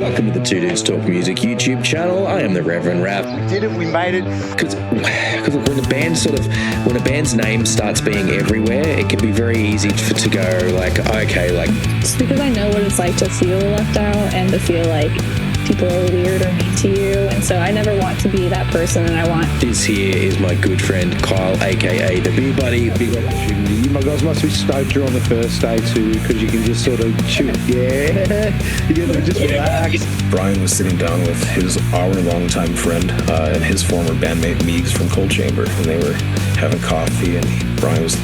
Welcome to the Two Dudes Talk Music YouTube channel. I am the Reverend Raff. We did it. We made it. Because when a band's name starts being everywhere, it can be very easy to go like, okay, like. Just because I know what it's like to feel left out and to feel like people are weird or mean to you, and so I never want to be that person, and I want. This here is my good friend Kyle, aka the BeerBuddy. Big opportunity. You guys must be stoked you're on the first day too, because you can just sort of shoot. Yeah, you can just relax. Brian was sitting down with his longtime friend and his former bandmate Meegs from Cold Chamber, and they were having coffee, and Brian was.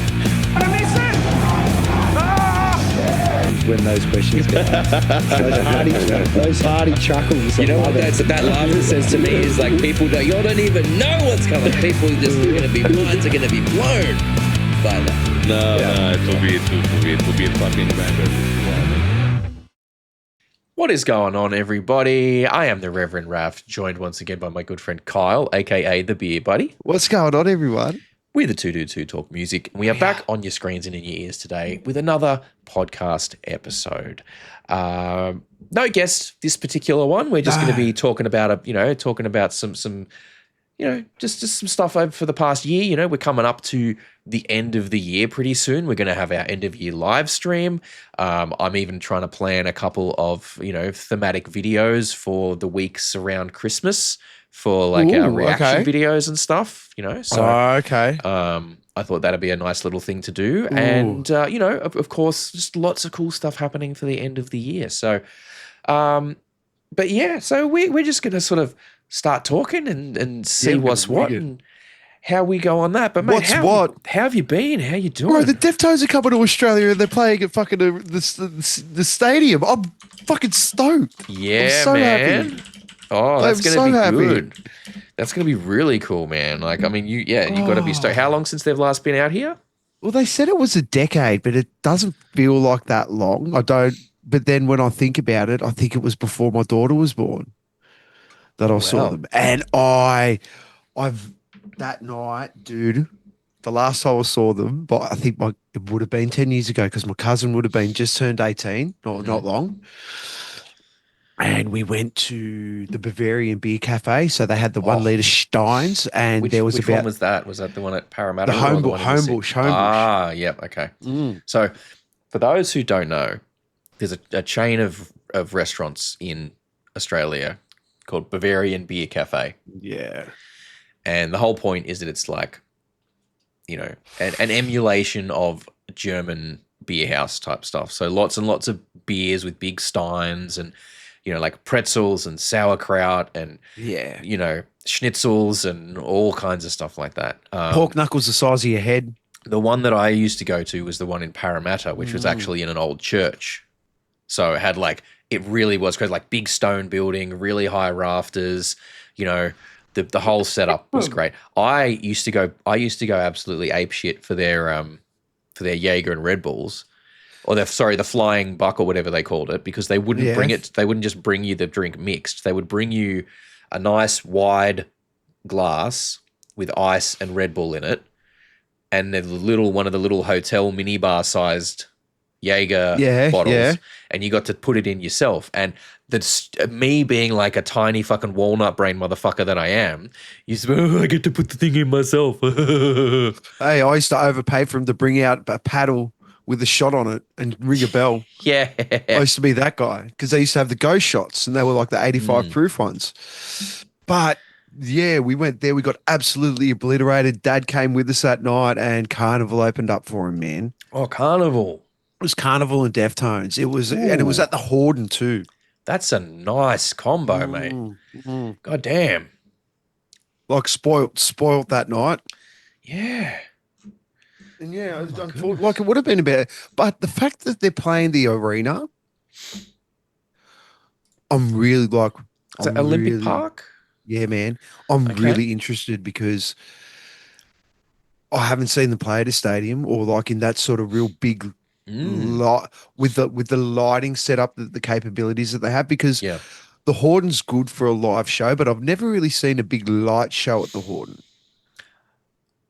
When those questions go, those hearty chuckles. You know what that laughter says to me is like, people y'all don't even know what's coming. People just are gonna be minds are gonna be blown by that. No, it will be a fucking banger. What is going on, everybody? I am the Reverend Raff, joined once again by my good friend Kyle, aka the BeerBuddy. What's going on, everyone? We're the two dudes who talk music. We are back on your screens and in your ears today with another podcast episode. No guest this particular one. We're just going to be talking about some just some stuff over for the past year. You know, we're coming up to the end of the year pretty soon. We're going to have our end of year live stream. I'm even trying to plan a couple of thematic videos for the weeks around Christmas, for like our reaction videos and stuff, So I thought that'd be a nice little thing to do. Ooh. And of course, just lots of cool stuff happening for the end of the year. So but yeah, so we're just gonna sort of start talking and see what's what and how we go on that. But mate, how have you been? How you doing? Bro, the Deftones are coming to Australia and they're playing at fucking the stadium. I'm fucking stoked. Yeah, I'm so man. Happy. Oh, that's going to be happy. good. That's going to be really cool, man. Like, I mean, you got to be stoked. How long since they've last been out here? Well, they said it was a decade, but it doesn't feel like that long. But then when I think about it, I think it was before my daughter was born that I saw them. And I've that night, dude, the last time I saw them, but I think it would have been 10 years ago because my cousin would have been just turned 18, not long. And we went to the Bavarian Beer Cafe. So they had the 1 litre Steins, and which one was that? Was that the one at Parramatta? The Homebush. Ah, yep, okay. So for those who don't know, there's a chain of restaurants in Australia called Bavarian Beer Cafe. Yeah. And the whole point is that it's like, an emulation of German beer house type stuff. So lots and lots of beers with big steins and, like pretzels and sauerkraut and, schnitzels and all kinds of stuff like that. Pork knuckles the size of your head. The one that I used to go to was the one in Parramatta, which was actually in an old church. So it had it really was crazy, like big stone building, really high rafters, the whole setup was great. I used to go absolutely apeshit for their Jaeger and Red Bulls. Or the flying buck or whatever they called it, because they wouldn't bring it. They wouldn't just bring you the drink mixed. They would bring you a nice wide glass with ice and Red Bull in it, and one of the little hotel minibar sized Jaeger bottles, and you got to put it in yourself. And that's me being like a tiny fucking walnut brain motherfucker that I am. I get to put the thing in myself. Hey, I used to overpay for him to bring out a paddle with a shot on it and ring a bell. Yeah. I used to be that guy because they used to have the ghost shots and they were like the 85 proof ones. But yeah, we went there. We got absolutely obliterated. Dad came with us that night and Carnival opened up for him, man. Oh, Carnival. It was Carnival and Deftones. It was, and it was at the Horden too. That's a nice combo, mate. God damn. Like spoiled that night. Yeah. And yeah, it would have been about, but the fact that they're playing the arena, I'm really like, is it Olympic Park? Yeah, man. I'm really interested because I haven't seen them play at a stadium or like in that sort of real big light with the lighting setup, the capabilities that they have, because the Horden's good for a live show, but I've never really seen a big light show at the Horden.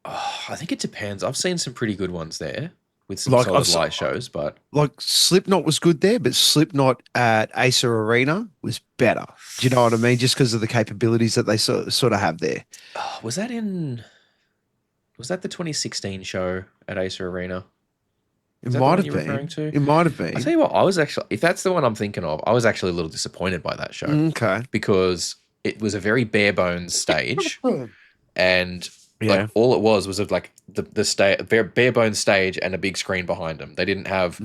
Oh, I think it depends. I've seen some pretty good ones there. with some Like, solid light shows, but like Slipknot was good there, but Slipknot at Acer Arena was better. Do you know what I mean? Just because of the capabilities that they sort of have there. was that the 2016 show at Acer Arena? It Is that the might one have you're referring been. to? It might have I tell been. you what, I was actually, if that's the one I'm thinking of, I was actually a little disappointed by that show Okay. because it was a very bare bones stage, and Yeah. like all it was like the bare bones stage and a big screen behind them. They didn't have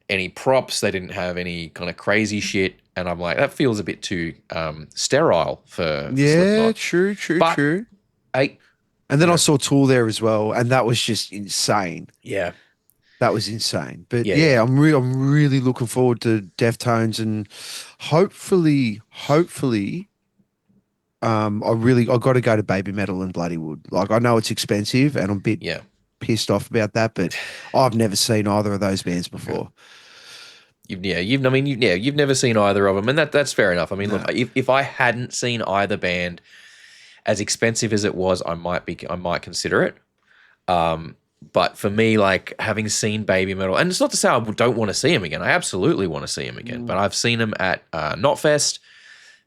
any props. They didn't have any kind of crazy shit. And I'm like, that feels a bit too sterile for Yeah, Slipknot. But true. and then I saw Tool there as well, and that was just insane. yeah, That was insane. But Yeah. I'm really looking forward to Deftones, and hopefully, I got to go to Baby Metal and Bloodywood. Like, I know it's expensive, and I'm a bit pissed off about that, but I've never seen either of those bands before. You've never seen either of them, and that's fair enough. I mean, look, if I hadn't seen either band, as expensive as it was, I might consider it. But for me, like, having seen Baby Metal, and it's not to say I don't want to see them again. I absolutely want to see them again. But I've seen them at Knotfest.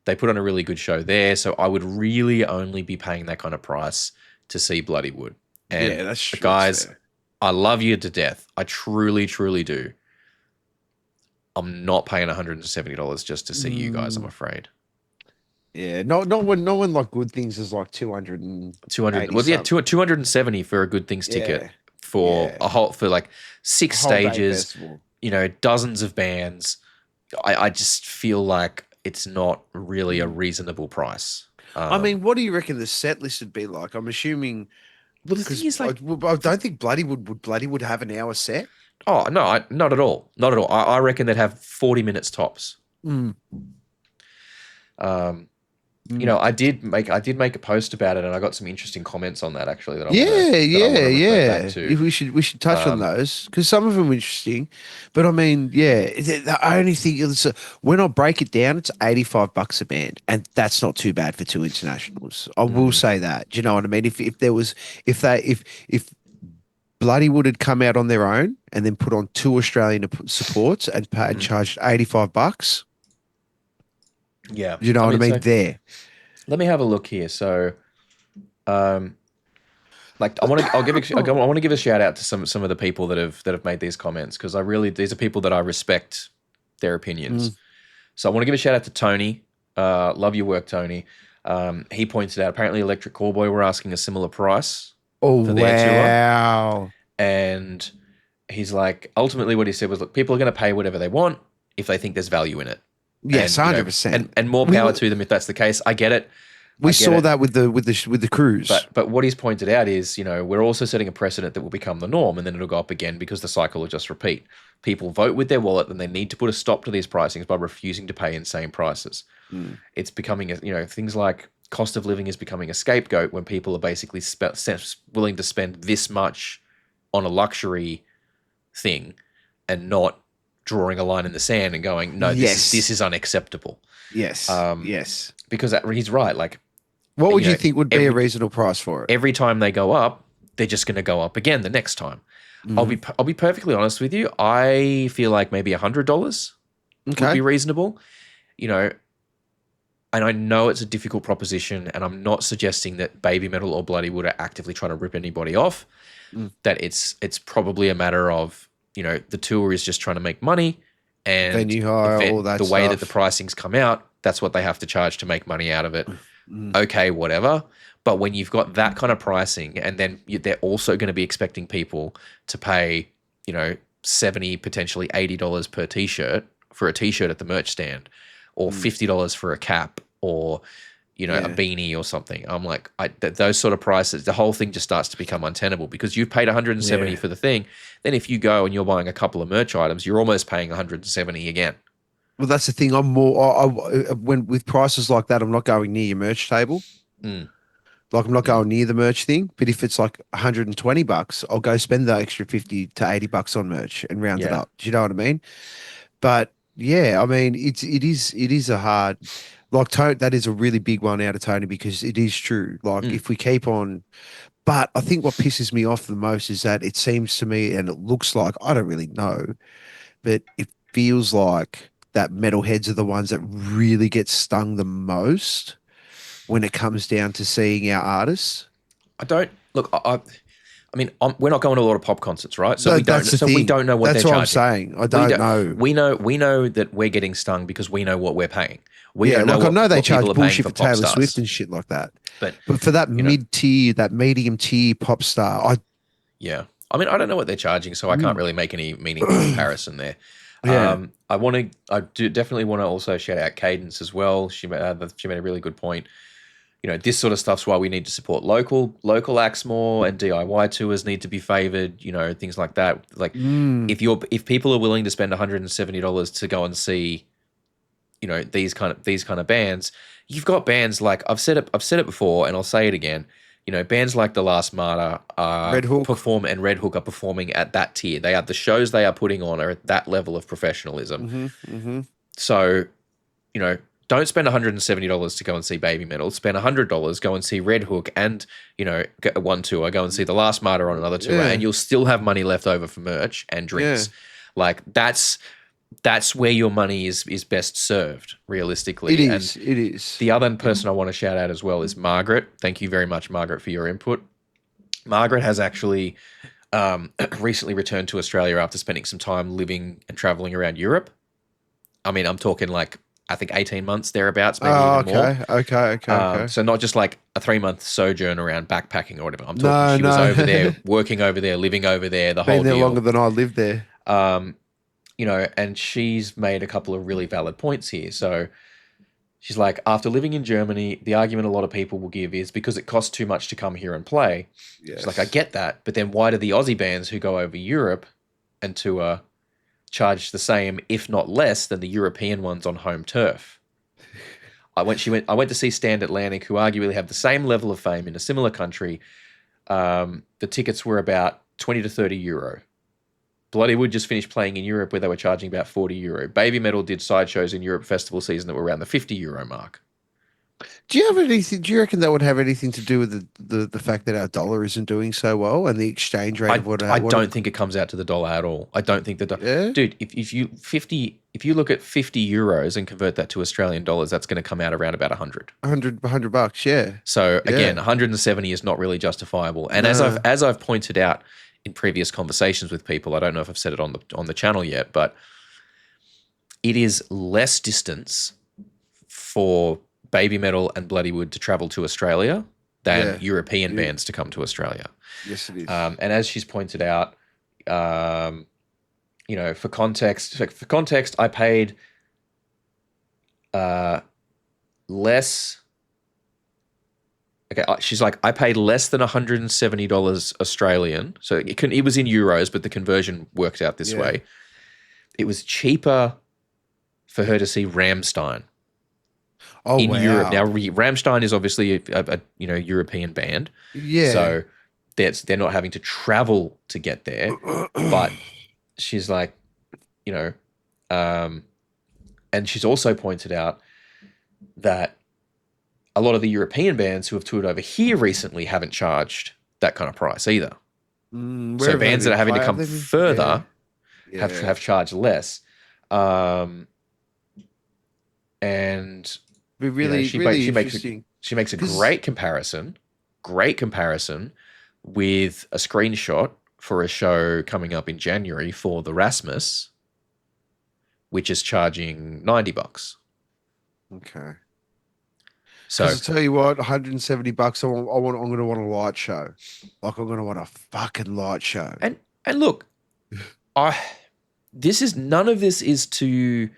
They put on a really good show there, so I would really only be paying that kind of price to see Bloodywood. And that's true. guys, I love you to death. I truly, truly do. I'm not paying $170 just to see you guys, I'm afraid. Yeah, not when like Good Things is like 200 and 200. Well, yeah, 270 for a Good Things ticket for a whole, for like 6 stages, dozens of bands. I just feel like it's not really a reasonable price. I mean, what do you reckon the set list would be like? I'm assuming. Well, the thing is, like, I don't think Bloodywood have an hour set. Oh no, not at all. Not at all. I reckon they'd have 40 minutes tops. I did make a post about it, and I got some interesting comments on that actually. That We should touch on those, because some of them are interesting. But I mean, the only thing is, when I break it down, it's $85 a band, and that's not too bad for 2 internationals. I will say that. Do you know what I mean? If Bloodywood had come out on their own and then put on 2 Australian supports and charged $85. Yeah. You know what I mean? There. Let me have a look here. So, I want to give a shout out to some of the people that have made these comments, because these are people that I respect their opinions. So I want to give a shout out to Tony. Love your work, Tony. He pointed out apparently Electric Callboy were asking a similar price. Oh, for their wow. tour. And he's like, ultimately what he said was, look, people are going to pay whatever they want if they think there's value in it. Yes, 100%. And more power to them if that's the case. I get it. We saw that with the cruise. But what he's pointed out is, we're also setting a precedent that will become the norm, and then it'll go up again because the cycle will just repeat. People vote with their wallet, and they need to put a stop to these pricings by refusing to pay insane prices. It's becoming things like cost of living is becoming a scapegoat when people are basically willing to spend this much on a luxury thing and not drawing a line in the sand and going, no, this is unacceptable. Yes. Yes. Because he's right. Like, what would you think would be a reasonable price for it? Every time they go up, they're just going to go up again the next time. I'll be perfectly honest with you. I feel like maybe $100 would be reasonable. And I know it's a difficult proposition, and I'm not suggesting that Baby Metal or Bloodywood are actively trying to rip anybody off. That it's probably a matter of, the tour is just trying to make money, and venue hire, all that the way stuff. that the pricings come out, that's what they have to charge to make money out of it. Okay, whatever. But when you've got that kind of pricing, and then they're also going to be expecting people to pay, $70, potentially $80 per t-shirt for a t-shirt at the merch stand, or $50 for a cap, or a beanie or something. I'm like, those sort of prices, the whole thing just starts to become untenable, because you've paid $170 for the thing. Then if you go and you're buying a couple of merch items, you're almost paying $170 again. Well, that's the thing. I'm more when with prices like that, I'm not going near your merch table. Like, I'm not going near the merch thing. But if it's like $120, I'll go spend the extra $50 to $80 on merch and round it up. Do you know what I mean? But yeah, I mean, it is a hard. Like that is a really big one out of Tony because it is true. Like if we keep on, but I think what pisses me off the most is that it seems to me, and it looks like, I don't really know, but it feels like that metalheads are the ones that really get stung the most when it comes down to seeing our artists. I don't look. I mean, we're not going to a lot of pop concerts, right? So we don't. That's the So thing. we don't know what That's they're what charging. I'm saying. I don't know. We know that we're getting stung because we know what we're paying. We Yeah, don't know like I know they what charge people are paying bullshit for for pop Taylor stars. Swift and shit like that. But for that you know, mid-tier, that medium-tier pop star, yeah. I mean, I don't know what they're charging, so I can't really make any meaningful comparison there. Yeah. I do definitely want to also shout out Cadence as well. She made a really good point. You know, this sort of stuff's why we need to support local acts more, and DIY tours need to be favored. You know, things like that. Like if people are willing to spend $170 to go and see, you know, these kind of bands, you've got bands like I've said it before, and I'll say it again. You know, bands like The Last Martyr Red Hook. and Red Hook are performing at that tier. The shows they are putting on are at that level of professionalism. So, you know, don't spend $170 to go and see Baby Metal. Spend $100, go and see Red Hook, and you know, get one tour. Go and see The Last Martyr on another tour, and you'll still have money left over for merch and drinks. Like that's where your money is best served, realistically. It is. The other person I want to shout out as well is Margaret. Thank you very much, Margaret, for your input. Margaret has actually recently returned to Australia after spending some time living and traveling around Europe. I mean, I'm talking like, I think 18 months thereabouts, maybe even more. Okay. So not just like a 3-month sojourn around backpacking or whatever. I'm talking she was over there, working over there, living over there, the whole Been there deal. longer than I lived there. You know, and she's made a couple of really valid points here. So she's like, after living in Germany, the argument a lot of people will give is because it costs too much to come here and play. Yes. She's like, I get that, but then why do the Aussie bands who go over Europe and tour charge the same, if not less, than the European ones on home turf? I went to see Stand Atlantic, who arguably have the same level of fame in a similar country. The tickets were about 20 to 30 euro. Bloody Wood just finished playing in Europe where they were charging about 40 euro. Baby Metal did sideshows in Europe festival season that were around the 50 euro mark. Do you reckon that would have anything to do with the fact that our dollar isn't doing so well and the exchange rate of what? I don't think it comes out to the dollar at all. I don't think dude, if you look at 50 euros and convert that to Australian dollars, that's going to come out around about 100 bucks, yeah. So again, 170 is not really justifiable. And as I've pointed out in previous conversations with people, I don't know if I've said it on the channel yet, but it is less distance for Baby Metal and Bloody Wood to travel to Australia than European bands to come to Australia. Yes, it is. And as she's pointed out, you know, for context, I paid less. Okay, she's like, I paid less than $170 Australian. So it was in euros, but the conversion worked out this way. It was cheaper for her to see Rammstein in Europe. Now, Rammstein is obviously a European band. Yeah. So they're not having to travel to get there. But she's like, you know, and she's also pointed out that a lot of the European bands who have toured over here recently haven't charged that kind of price either. So bands that are having to come further have charged less. And really, she makes a great comparison with a screenshot for a show coming up in January for the Rasmus, which is charging $90. Okay. So I'll tell you what, $170. I'm going to want a light show. Like I'm going to want a fucking light show. And look, none of this is to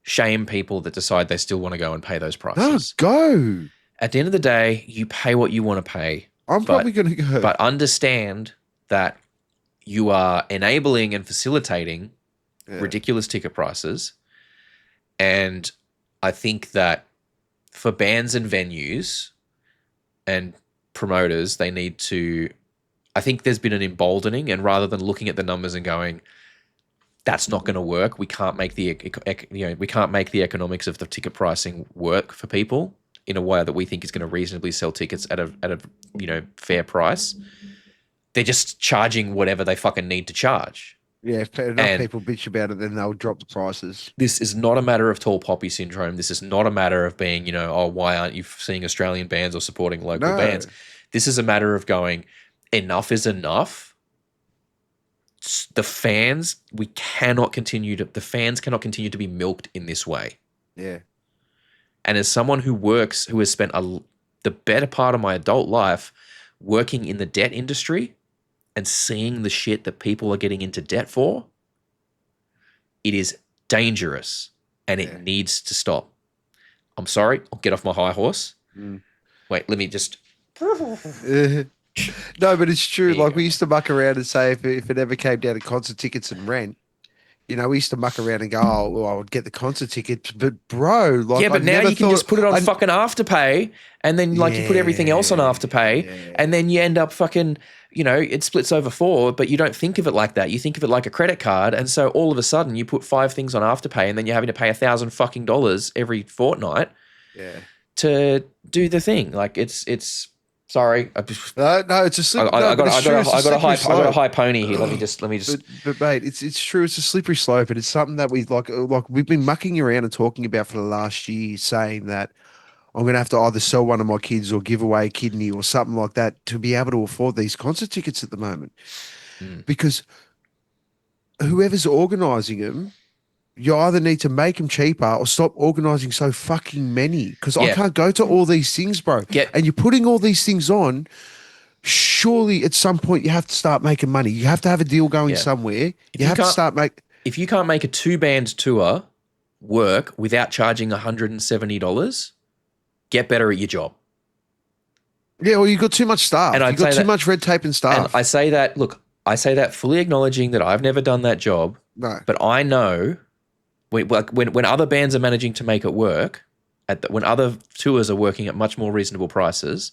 shame people that decide they still want to go and pay those prices. No, go. At the end of the day, you pay what you want to pay. I'm probably going to go. But understand that you are enabling and facilitating ridiculous ticket prices. And I think that for bands and venues and promoters, they need to, I think there's been an emboldening, and rather than looking at the numbers and going, that's not going to work. We can't make we can't make the economics of the ticket pricing work for people in a way that we think is going to reasonably sell tickets at a fair price. They're just charging whatever they fucking need to charge. Yeah, if enough people bitch about it, then they'll drop the prices. This is not a matter of tall poppy syndrome. This is not a matter of being, why aren't you seeing Australian bands or supporting local bands? This is a matter of going, enough is enough. The fans cannot continue to be milked in this way. Yeah. And as someone who has spent the better part of my adult life working in the debt industry and seeing the shit that people are getting into debt for, it is dangerous and it needs to stop. I'm sorry, I'll get off my high horse. Wait, let me just... No, but it's true. Like, we used to muck around and say if it ever came down to concert tickets and rent, we used to muck around and go, oh, well, I would get the concert tickets. But, bro, like, but now you can just put it on fucking Afterpay, and then, you put everything else on Afterpay, and then you end up fucking, it splits over 4, but you don't think of it like that. You think of it like a credit card, and so all of a sudden you put 5 things on Afterpay, and then you're having to pay $1,000 fucking dollars every fortnight to do the thing. Like, it's sorry. No, it's a slippery. I got a high pony here. Let me just. But mate, it's true. It's a slippery slope, and it's something that we like we've been mucking around and talking about for the last year, saying that I'm going to have to either sell one of my kids or give away a kidney or something like that to be able to afford these concert tickets at the moment, because whoever's organising them, you either need to make them cheaper or stop organising so fucking many, because I can't go to all these things, bro. And you're putting all these things on, surely at some point you have to start making money. You have to have a deal going somewhere. You have to start If you can't make a 2-band tour work without charging $170, get better at your job. Yeah, well, you've got too much staff. And you've got too much red tape and staff. And I say that fully acknowledging that I've never done that job. No. But I know... When other bands are managing to make it work, when other tours are working at much more reasonable prices,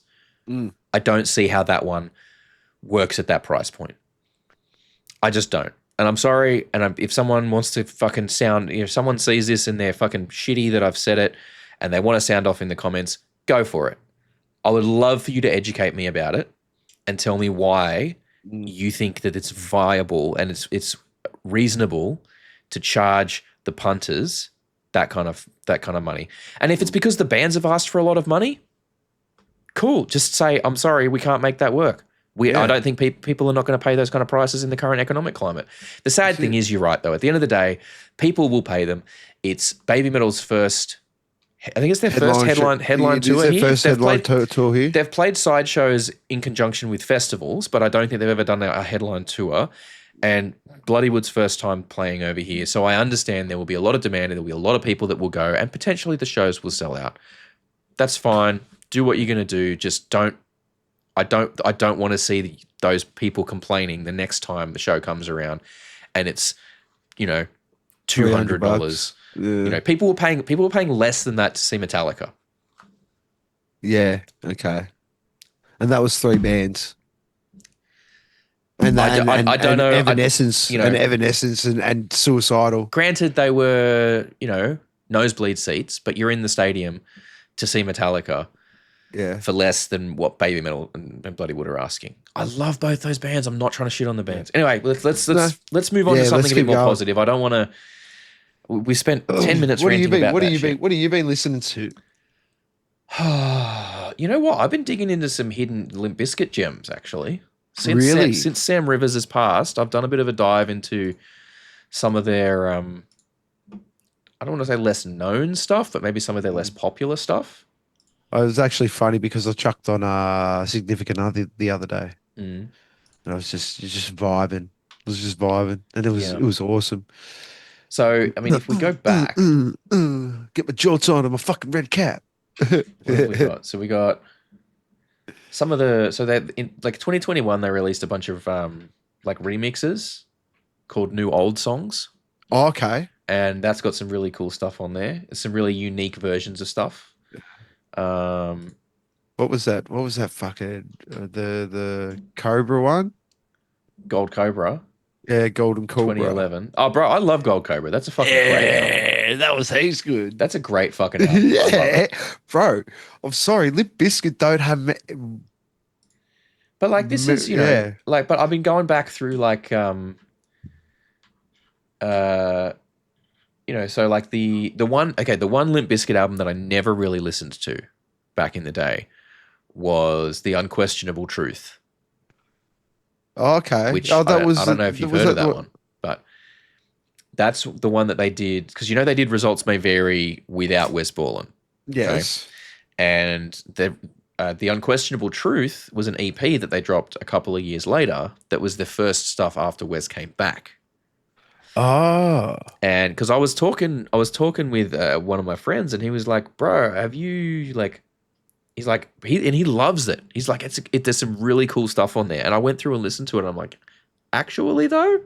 I don't see how that one works at that price point. I just don't. And I'm sorry. And if someone wants to fucking sound, if someone sees this and they're fucking shitty that I've said it and they want to sound off in the comments, go for it. I would love for you to educate me about it and tell me why you think that it's viable and it's reasonable to charge the punters that kind of money. And if it's because the bands have asked for a lot of money, cool. Just say, I'm sorry, we can't make that work. I don't think people are not going to pay those kind of prices in the current economic climate. The sad thing is, you're right, though. At the end of the day, people will pay them. It's Baby Metal's first, I think it's their first headline tour here. First headline tour here. They've played sideshows in conjunction with festivals, but I don't think they've ever done a headline tour. And Bloodywood's first time playing over here. So I understand there will be a lot of demand and there will be a lot of people that will go, and potentially the shows will sell out. That's fine. Do what you're going to do. Just don't I don't want to see those people complaining the next time the show comes around and it's, $200. Yeah. People were paying less than that to see Metallica. Yeah, okay. And that was 3 bands. And I don't know. Evanescence, Evanescence and Suicidal. Granted, they were, nosebleed seats, but you're in the stadium to see Metallica for less than what Baby Metal and Bloodywood are asking. I love both those bands. I'm not trying to shit on the bands. Anyway, let's move on to something a bit more positive. I don't want to. We spent 10 minutes ranting about that shit. What have you been listening to? You know what? I've been digging into some hidden Limp Bizkit gems, actually. Since Sam Rivers has passed, I've done a bit of a dive into some of their, I don't want to say less known stuff, but maybe some of their less popular stuff. It was actually funny because I chucked on a Significant Other the other day. And I was just vibing. I was just vibing. And it was awesome. So, I mean, if we go back. Get my jorts on and my fucking red cap. What have we got? So we got some of the, so that in 2021 they released a bunch of remixes called New Old Songs. Oh, okay. And that's got some really cool stuff on there. Some really unique versions of stuff. What was that? What was that fucking the Cobra one? Gold Cobra. Yeah, Golden Cobra. 2011. Oh, bro, I love Gold Cobra. That's a fucking great album. Yeah, that was heaps good. That's a great fucking album. I love Yeah, it. bro. I'm sorry, Lip Biscuit don't have. But like this is, Yeah. like, but I've been going back through like so like the one Limp Bizkit album that I never really listened to back in the day was The Unquestionable Truth, Okay. which Oh, that was. I don't know if you've heard of that one, but that's the one that they did because they did Results May Vary without Wes Borland. Yes. Okay? And the Unquestionable Truth was an EP that they dropped a couple of years later. That was the first stuff after Wes came back. Oh. And because I was talking with one of my friends, and he was like, "Bro, have you like?" He's like, he loves it. He's like, there's some really cool stuff on there. And I went through and listened to it. And I'm like, actually though,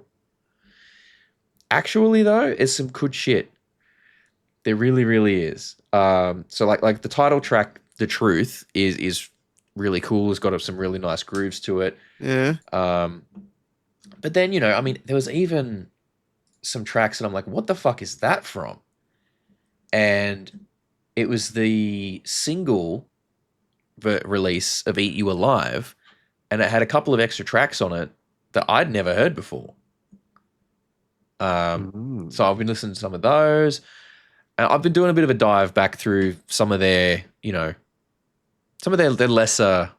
it's some good shit. There really, really is. So like the title track, The Truth, is really cool. It's got some really nice grooves to it. Yeah. But then there was even some tracks that I'm like, what the fuck is that from? And it was the single release of Eat You Alive, and it had a couple of extra tracks on it that I'd never heard before. So I've been listening to some of those, and I've been doing a bit of a dive back through some of their, some of their lesser.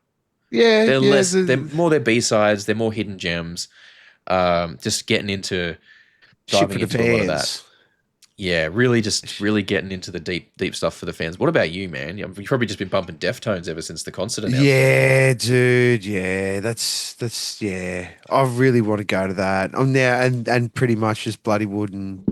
Yeah. They're more their B-sides. They're more hidden gems. Just getting into diving into a lot of that. Yeah, really getting into the deep stuff for the fans. What about you, man? You've probably just been bumping Deftones ever since the concert announcement. Yeah, dude. Yeah, that's yeah. I really want to go to that. I'm there and pretty much just bloody wouldn't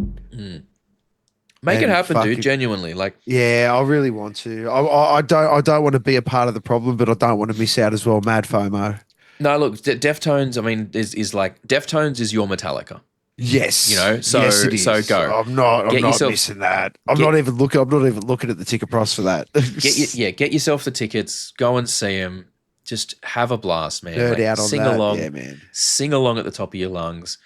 make it happen, dude. Genuinely, like. Yeah, I really want to. I don't want to be a part of the problem, but I don't want to miss out as well. Mad FOMO. No, look, Deftones. I mean, is like Deftones is your Metallica. Yes, so yes, it is. So go. I'm not missing that. I'm not even looking at the ticket price for that. Get yourself the tickets. Go and see them. Just have a blast, man. Nerd out on sing that. along, yeah, man. Sing along at the top of your lungs.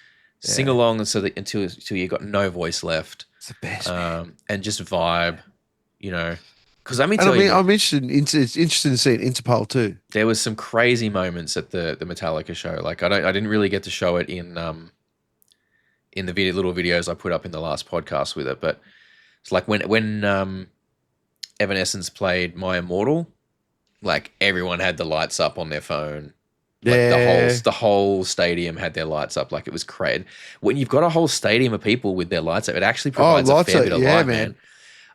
Yeah. Sing along until you got no voice left. It's the best, man. And just vibe. Because I'm interested in seeing Interpol too. There was some crazy moments at the Metallica show. Like I didn't really get to show it in the little videos I put up in the last podcast with it, but it's like when Evanescence played My Immortal, like everyone had the lights up on their phone. Like the whole stadium had their lights up. Like it was crazy. When you've got a whole stadium of people with their lights up, it actually provides a fair bit of light, man.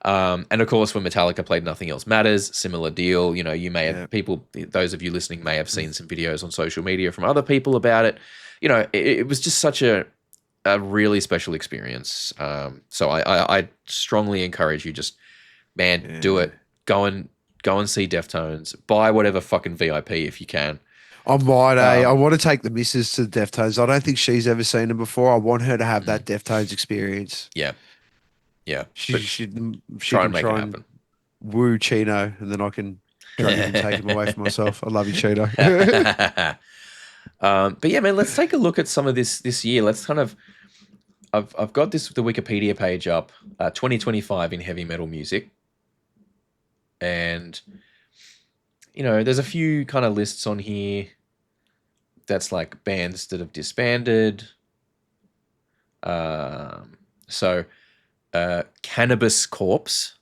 And of course, when Metallica played Nothing Else Matters, similar deal. You may have those of you listening may have seen some videos on social media from other people about it. It was just such a really special experience. So I strongly encourage you, just do it. Go and see Deftones. Buy whatever fucking VIP if you can. I might. I want to take the missus to the Deftones. I don't think she's ever seen them before. I want her to have that Deftones experience. Yeah. She try and can make it happen. Woo Chino, and then I can drag him and take him away from myself. I love you, Chino. But yeah, man, let's take a look at some of this year. Let's kind of, I've got the Wikipedia page up, 2025 in heavy metal music. And, there's a few kind of lists on here that's like bands that have disbanded. Cannabis Corpse.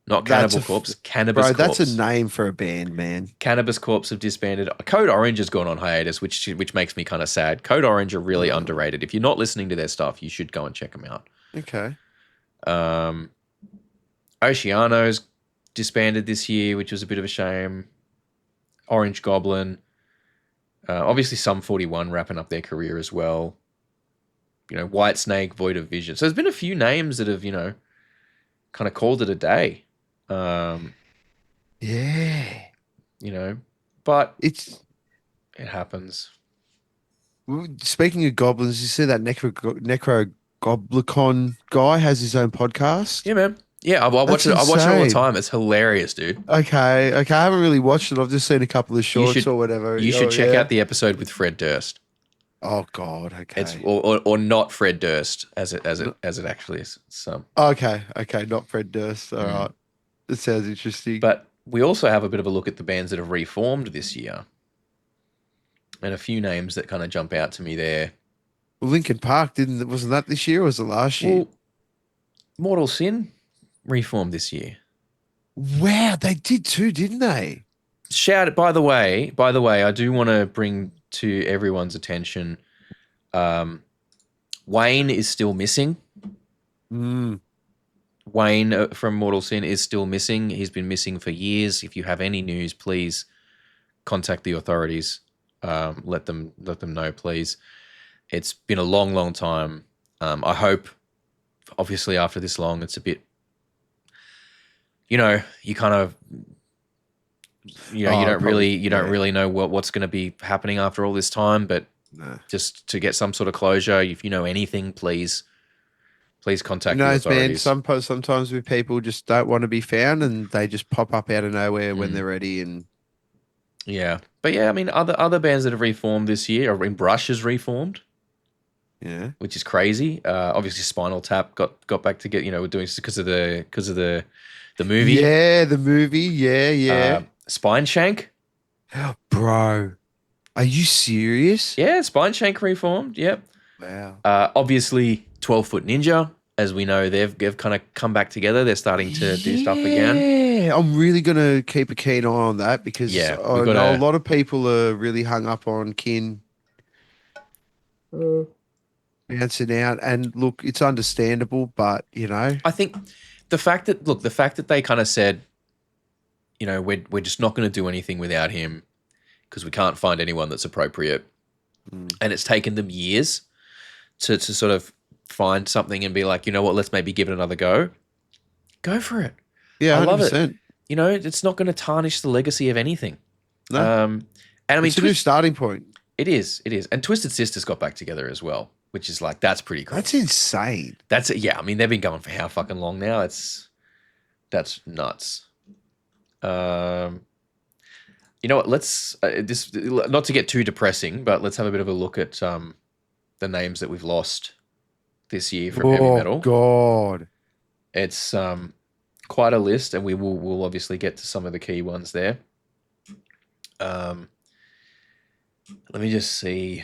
Not Cannibal Corpse, Cannabis Corpse. Bro, that's a name for a band, man. Cannabis Corpse have disbanded. Code Orange has gone on hiatus, which makes me kind of sad. Code Orange are really underrated. If you're not listening to their stuff, you should go and check them out. Okay. Oceano's disbanded this year, which was a bit of a shame. Orange Goblin. Obviously, Sum 41 wrapping up their career as well. Whitesnake, Void of Vision. So there's been a few names that have, kind of called it a day. But it happens. Speaking of goblins, you see that Necro Goblicon guy has his own podcast? Yeah, man. Yeah, I watch it all the time. It's hilarious, dude. Okay. I haven't really watched it. I've just seen a couple of shorts or whatever. You should check out the episode with Fred Durst. Oh God. Okay. It's or not Fred Durst as it actually is. So, Okay. Okay. Not Fred Durst. All Mm. right. That sounds interesting. but we also have a bit of a look at the bands that have reformed this year, and a few names that kind of jump out to me there. Well, Lincoln Park wasn't that this year or was it last year? Well, Mortal Sin reformed this year. Wow, they did too, didn't they? Shout! By the way, I do want to bring to everyone's attention. Wayne is still missing. Mm. Wayne from Mortal Sin is still missing. He's been missing for years. If you have any news, please contact the authorities. Let them know, please. It's been a long, long time. I hope, obviously, after this long, it's a bit. You kind of. You don't really know what's going to be happening after all this time, but No. just to get some sort of closure, if you know anything, please contact the Man, authorities. sometimes with people just don't want to be found and they just pop up out of nowhere when they're ready. And Yeah, but yeah, I mean, other bands that have reformed this year, or in Brush has reformed, yeah, which is crazy. Obviously, Spinal Tap got back to get we're doing because of the movie. yeah, the movie, yeah. Spine Shank. Bro, are you serious? Yeah, Spine Shank reformed. Yep. Wow. Obviously, 12-Foot Ninja, as we know, they've kind of come back together. They're starting to do stuff again. Yeah, I'm really gonna keep a keen eye on that because Yeah, I we've got know a lot of people are really hung up on Kin bouncing out. And look, it's understandable, but I think the fact that they kind of said, we're just not going to do anything without him because we can't find anyone that's appropriate, and it's taken them years to sort of find something and be like, you know what, let's maybe give it another go. Go for it. yeah, I love 100%. it. It's not going to tarnish the legacy of anything. No, And I mean, it's a new starting point. It is. And Twisted Sisters got back together as well, which is like, that's pretty cool. That's insane. That's it. Yeah, I mean, they've been going for how fucking long now? That's nuts. You know what? Let's this not to get too depressing, but let's have a bit of a look at the names that we've lost this year from heavy metal. Oh God, It's quite a list, and we'll obviously get to some of the key ones there. Let me just see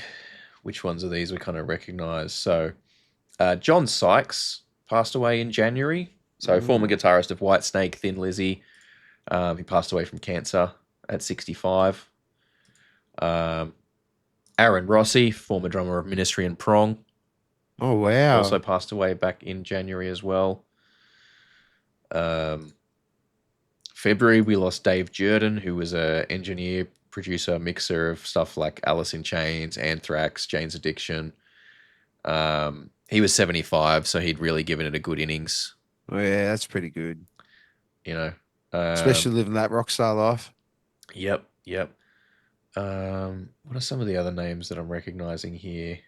which ones of these we kind of recognize. So, John Sykes passed away in January. So, former guitarist of Whitesnake, Thin Lizzy. He passed away from cancer at 65. Aaron Rossi, former drummer of Ministry and Prong, oh wow. also passed away back in January as well. February, we lost Dave Jordan, who was an engineer, producer, mixer of stuff like Alice in Chains, Anthrax, Jane's Addiction. He was 75, so he'd really given it a good innings. Oh yeah, that's pretty good. Especially Especially living that rock star life. Yep. What are some of the other names that I'm recognizing here?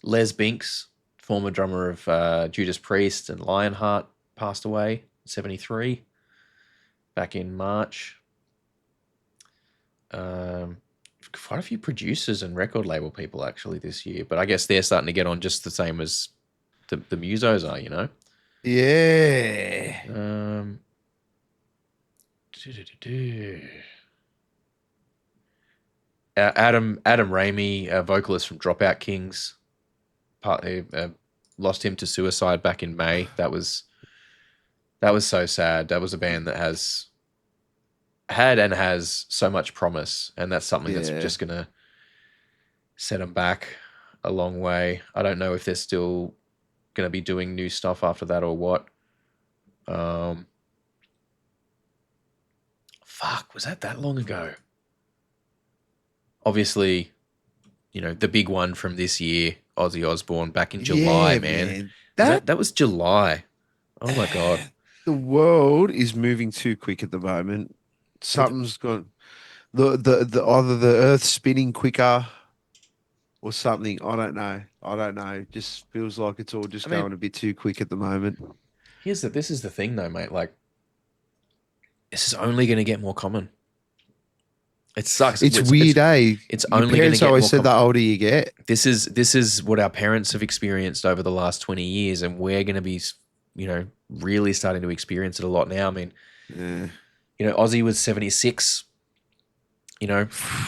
Les Binks, former drummer of Judas Priest and Lionheart, passed away, 73, back in March. Quite a few producers and record label people actually this year, but I guess they're starting to get on just the same as the musos are, Yeah. Adam Ramey, a vocalist from Dropout Kings, lost him to suicide back in May. That was so sad. That was a band that had and has so much promise, and that's something that's just gonna set them back a long way. I don't know if they're still gonna be doing new stuff after that or what. Fuck, was that long ago? Obviously, the big one from this year, Ozzy Osbourne, back in July, man. That was July. Oh my God. The world is moving too quick at the moment. Something's gone. The either the Earth's spinning quicker or something. I don't know. It just feels like it's all just going a bit too quick at the moment. This is the thing though, mate. Like, this is only going to get more common. It sucks. It's weird, eh? It's Your only going to parents get always more said common. the older you get. This is what our parents have experienced over the last 20 years, and we're going to be, really starting to experience it a lot now. I mean, Yeah. Ozzy was 76.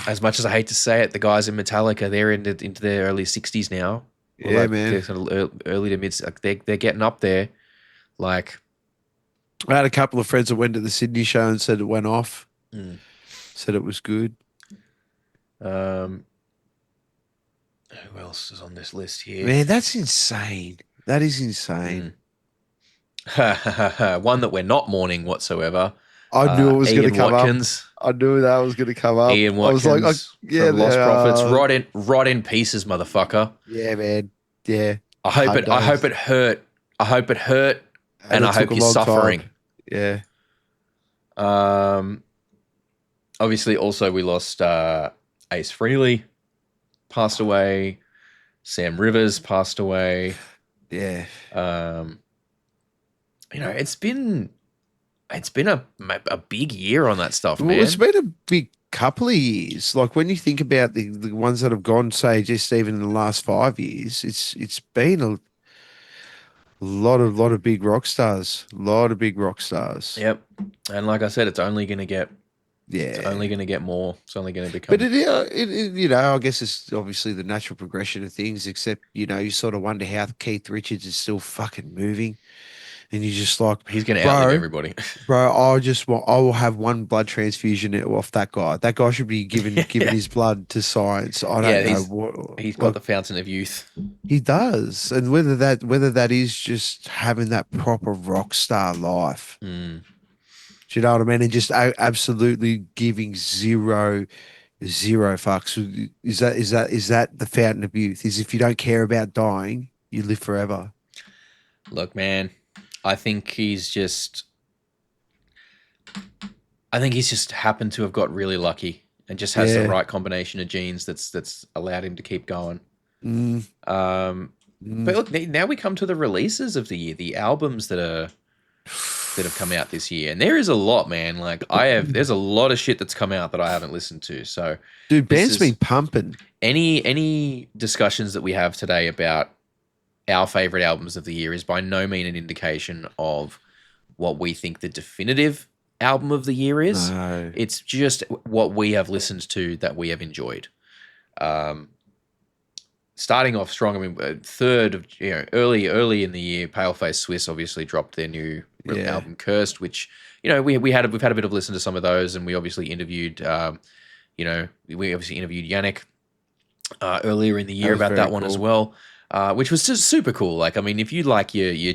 As much as I hate to say it, the guys in Metallica, they're into their early 60s now. Or Yeah, man. They're sort of early to mid. Like they're getting up there. Like, I had a couple of friends that went to the Sydney show and said it went off. mm, Said it was good. who else is on this list here? Man, that's insane. That is insane. One that we're not mourning whatsoever. I knew it was going to Ian come Watkins. up. I knew that was going to come up. Ian I was Watkins like, yeah, from Lost Prophets. Rot in pieces, motherfucker. Yeah, man. Yeah. I hope it hurt. I hope it hurt, and it I hope took a you're long suffering. time. Yeah. Obviously, also we lost Ace Frehley, passed away. Sam Rivers passed away. Yeah. It's been a big year on that stuff, Well, man. it's been a big couple of years. Like when you think about the ones that have gone, say, just even in the last 5 years, it's been a lot of big rock stars. A lot of big rock stars. Yep. And like I said, it's only going to get Yeah. It's only going to get more. It's only going to become. But I guess it's obviously the natural progression of things. Except you sort of wonder how Keith Richards is still fucking moving, and you're just like, he's going to outlive everybody. Bro, I will have one blood transfusion off that guy. That guy should be giving his blood to science. I don't know what he's got the fountain of youth. he does, and whether that is just having that proper rock star life. Mm. Do you know what I mean? And just absolutely giving zero fucks. Is that the fountain of youth? Is if you don't care about dying, you live forever. Look, man, I think he's just happened to have got really lucky and just has the right combination of genes that's allowed him to keep going. Mm. But look, now we come to the releases of the year, the albums that have come out this year, and there is a lot, man. Like there's a lot of shit that's come out that I haven't listened to. So, dude, band's been pumping. Any discussions that we have today about our favorite albums of the year is by no means an indication of what we think the definitive album of the year is. No. It's just what we have listened to that we have enjoyed. Starting off strong, I mean, third of early in the year, Paleface Swiss obviously dropped their new album Cursed, which we've had a bit of listen to some of those, and we obviously interviewed Yannick earlier in the year about that one as well, which was just super cool. Like, I mean, if you like your I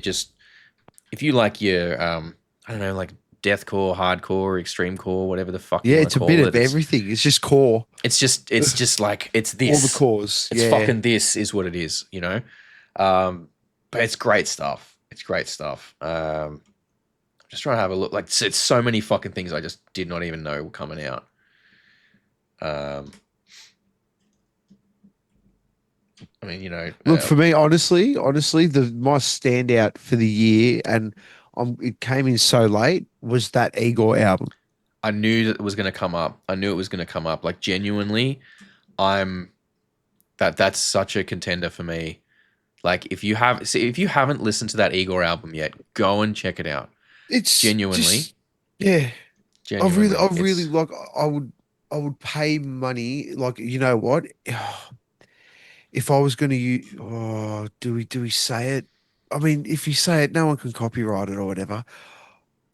don't know, like deathcore, hardcore, extreme core, whatever the fuck. Yeah, it's a bit of everything. It's just core. It's just like it's this. All the cores. It's fucking this is what it is, But it's great stuff. It's great stuff. I'm just trying to have a look. Like, it's so many fucking things I just did not even know were coming out. I mean, Look, for me, honestly, my standout for the year, and it came in so late, was that Igor album. I knew that it was going to come up. Like, genuinely, that's such a contender for me. Like, if you haven't listened to that Igor album yet, go and check it out. It's genuinely, Genuinely, I really like. I would pay money. Like, you know what? If I was going to use, do we say it? I mean, if you say it, no one can copyright it or whatever.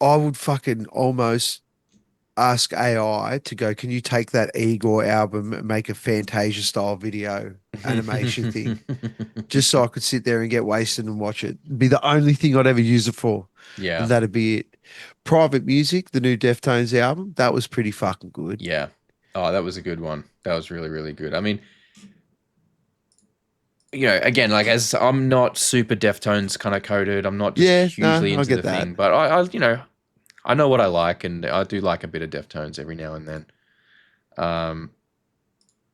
I would fucking almost ask AI to go, can you take that Igor album and make a Fantasia style video animation thing? Just so I could sit there and get wasted and watch it. It'd be the only thing I'd ever use it for. Yeah. And that'd be it. Private Music, the new Deftones album, that was pretty fucking good. Yeah. Oh, that was a good one. That was really, really good. I mean, again, like, as I'm not super Deftones kind of coded, I'm not just hugely into the thing, but I know what I like, and I do like a bit of Deftones every now and then.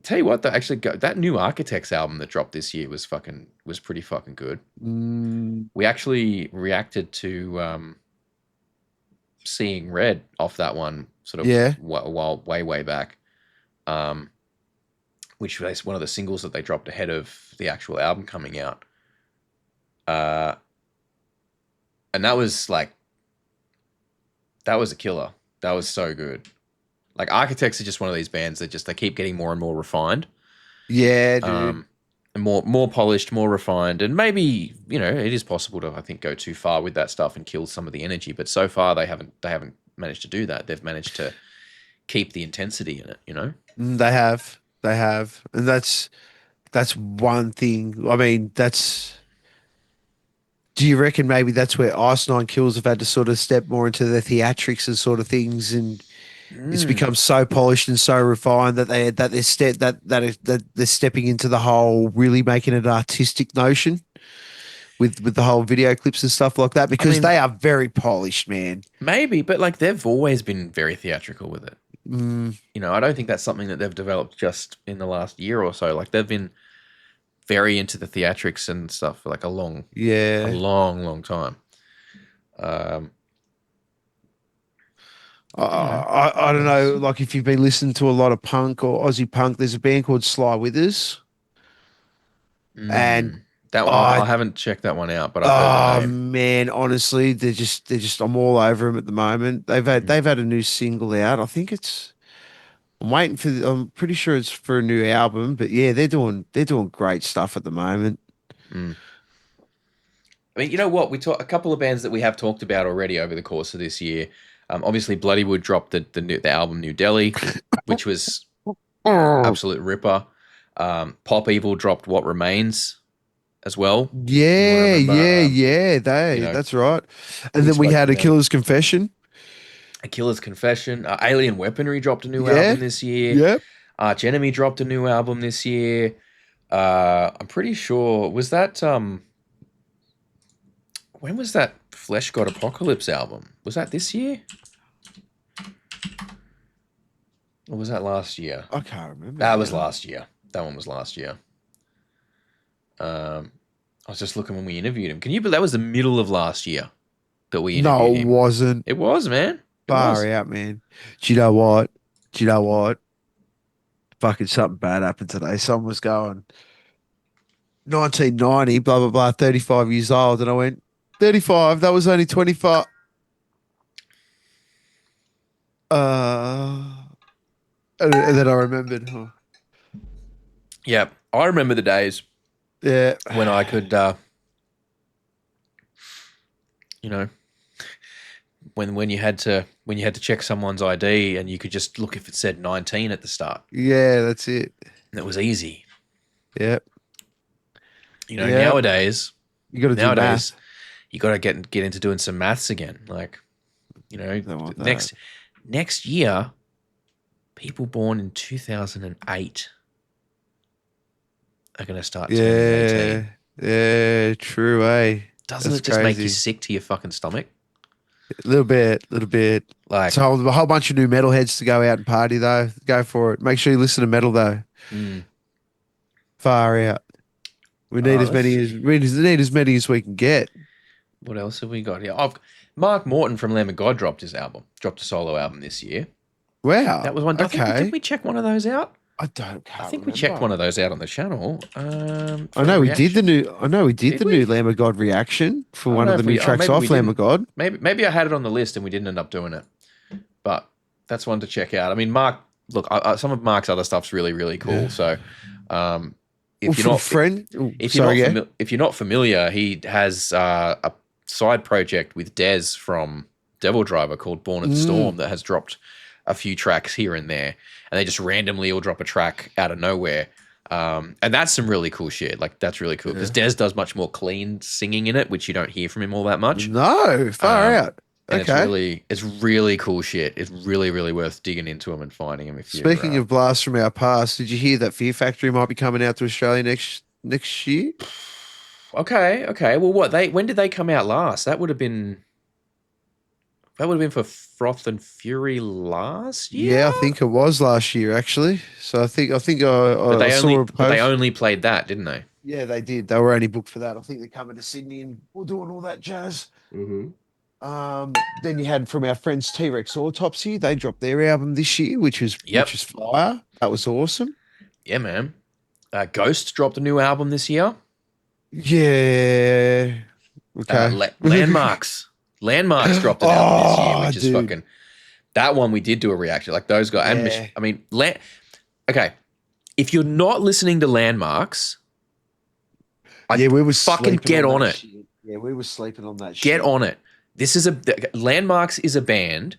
Tell you what, that new Architects album that dropped this year was pretty fucking good. We actually reacted to Seeing Red off that one, sort of Yeah. while way back, which was one of the singles that they dropped ahead of the actual album coming out. And that was a killer. That was so good. Like Architects are just one of these bands that they keep getting more and more refined. Yeah, dude. And more polished, more refined, and maybe it is possible to, I think, go too far with that stuff and kill some of the energy. But so far, they haven't managed to do that. They've managed to keep the intensity in it. They have, and that's one thing. I mean, do you reckon maybe that's where Ice Nine Kills have had to sort of step more into the theatrics and sort of things, and it's become so polished and so refined that they're stepping into the whole really making it an artistic notion with the whole video clips and stuff like that, because they are very polished, man. Maybe, but like they've always been very theatrical with it. I don't think that's something that they've developed just in the last year or so. Like they've been very into the theatrics and stuff for like a long time. I don't know, like if you've been listening to a lot of punk or Aussie punk, there's a band called Sly Withers. And that one, I haven't checked that one out, but I've heard the name. Man, honestly, they're just I'm all over them at the moment. They've had a new single out. I think I'm pretty sure it's for a new album, but yeah, they're doing great stuff at the moment. I mean, you know what? We talked a couple of bands that we have talked about already over the course of this year. Obviously, Bloodywood dropped the album New Delhi, which was absolute ripper. Pop Evil dropped What Remains as well. Yeah. That's right. And then we had A Killer's Confession. A Killer's Confession. Alien Weaponry dropped a new album this year. Yep. Arch Enemy dropped a new album this year. I'm pretty sure, was that when was that Flesh God Apocalypse album? Was that this year? Or was that last year? I can't remember. That was last year. That one was last year. I was just looking when we interviewed him. Can you believe that was the middle of last year that we interviewed him? No, it wasn't. It was, man. Far out, man. Do you know what? Fucking something bad happened today. Someone was going 1990, blah, blah, blah, 35 years old. And I went, 35? That was only 25. And then I remembered. Huh. Yeah, I remember the days. Yeah, when I could, when you had to check someone's ID and you could just look if it said 19 at the start. Yeah, that's it. And it was easy. Yep. Nowadays you got to do math. You got to get into doing some maths again. Like, next year, people born in 2008 are going to start turning 18. Yeah, true, eh? Doesn't it just make you sick to your fucking stomach? A little bit. Like, so a whole bunch of new metalheads to go out and party, though. Go for it. Make sure you listen to metal, though. Far out. We need as many as we can get. What else have we got here? Mark Morton from Lamb of God dropped a solo album this year. Wow, that was one. Okay. Did we check one of those out? I think we checked one of those out on the channel. I know we did the new Lamb of God reaction for one of the new tracks off Lamb of God. Maybe I had it on the list and we didn't end up doing it, but that's one to check out. I mean, Mark, look, some of Mark's other stuff's really, really cool. So, if you're not familiar, he has a side project with Dez from Devil Driver called Born at Storm that has dropped a few tracks here and there, and they just randomly all drop a track out of nowhere. And that's some really cool shit. Like, that's really cool because Dez does much more clean singing in it, which you don't hear from him all that much. No, far out. And it's really cool shit. It's really, really worth digging into him and finding him. Speaking of blasts from our past, did you hear that Fear Factory might be coming out to Australia next year? Okay. Well, when did they come out last? That would have been for Froth and Fury last year. Yeah, I think it was last year actually. So I think I saw a post. But they only played that, didn't they? Yeah, they did. They were only booked for that. I think they're coming to Sydney and we're doing all that jazz. Mm-hmm. Then you had from our friends T-Rex Autopsy. They dropped their album this year, which was fire. That was awesome. Yeah, man. Ghost dropped a new album this year. Yeah. Okay. Landmarks. Landmarks dropped an album this year, which is dude. fucking. That one we did do a reaction. Like those guys. Yeah. And I mean, okay. If you're not listening to Landmarks, we were fucking get on it. Shit. Yeah, we were sleeping on that shit. Get on it. This is Landmarks is a band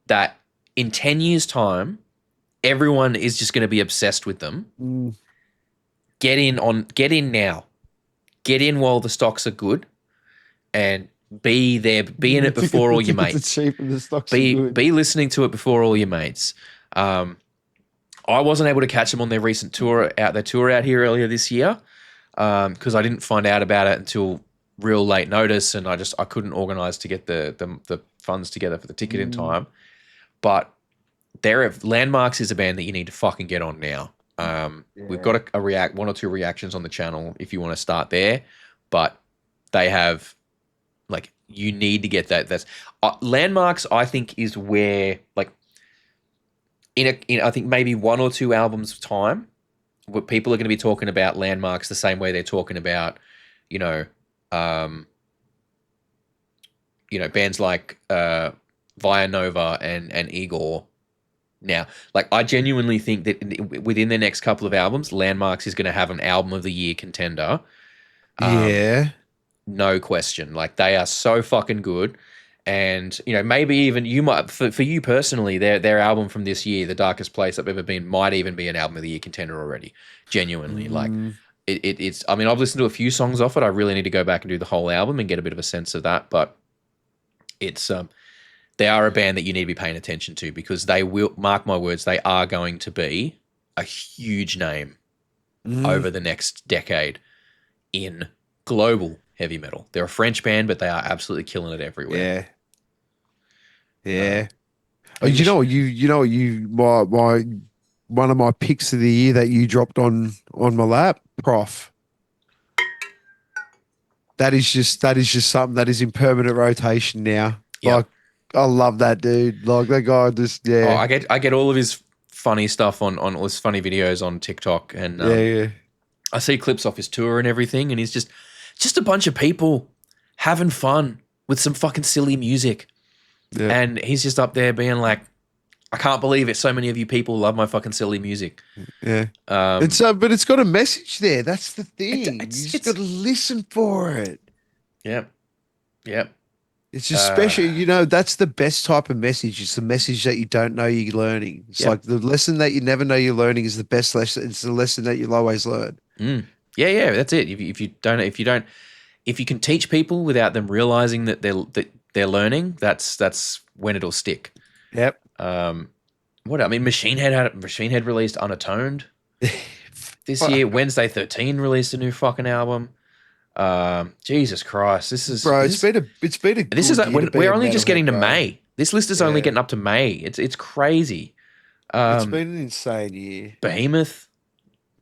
that in 10 years' time, everyone is just going to be obsessed with them. Mm. Get in now. Get in while the stocks are good, and be there. Be in it before all your mates. Cheap and the stocks are good. Be listening to it before all your mates. I wasn't able to catch them on their recent tour out here earlier this year because I didn't find out about it until real late notice, and I couldn't organise to get the funds together for the ticket in time. But Landmarks is a band that you need to fucking get on now. We've got one or two reactions on the channel if you want to start there, but they have you need to get that. That's Landmarks. I think is where in I think maybe 1 or 2 albums time, where people are going to be talking about Landmarks the same way they're talking about bands like Via Nova and Igor. Now, I genuinely think that within the next couple of albums, Landmarks is going to have an album of the year contender. No question. They are so fucking good. And, maybe even you might, for you personally, their album from this year, The Darkest Place I've Ever Been, might even be an album of the year contender already. Genuinely. It's, I mean, I've listened to a few songs off it. I really need to go back and do the whole album and get a bit of a sense of that. But it's, they are a band that you need to be paying attention to because they will, mark my words, they are going to be a huge name over the next decade in global heavy metal. They're a French band, but they are absolutely killing it everywhere. Yeah. One of my picks of the year that you dropped on my lap, Prof. That is just something that is in permanent rotation now. Yep. I love that dude. That guy just Oh, I get all of his funny stuff on all his funny videos on TikTok, and I see clips off his tour and everything, and he's just a bunch of people having fun with some fucking silly music, and he's just up there being like, I can't believe it. So many of you people love my fucking silly music. Yeah. But it's got a message there. That's the thing. You just got to listen for it. Yep. It's just special. That's the best type of message. It's the message that you don't know you're learning. It's like the lesson that you never know you're learning is the best lesson. It's the lesson that you'll always learn. Yeah. That's it. If you can teach people without them realizing that they're learning, that's when it'll stick. Yep. Machine Head released Unatoned this year. Wednesday 13 released a new fucking album. Jesus Christ, it's been a this is we're only just getting to May. This list is only getting up to May. It's crazy. It's been an insane year. Behemoth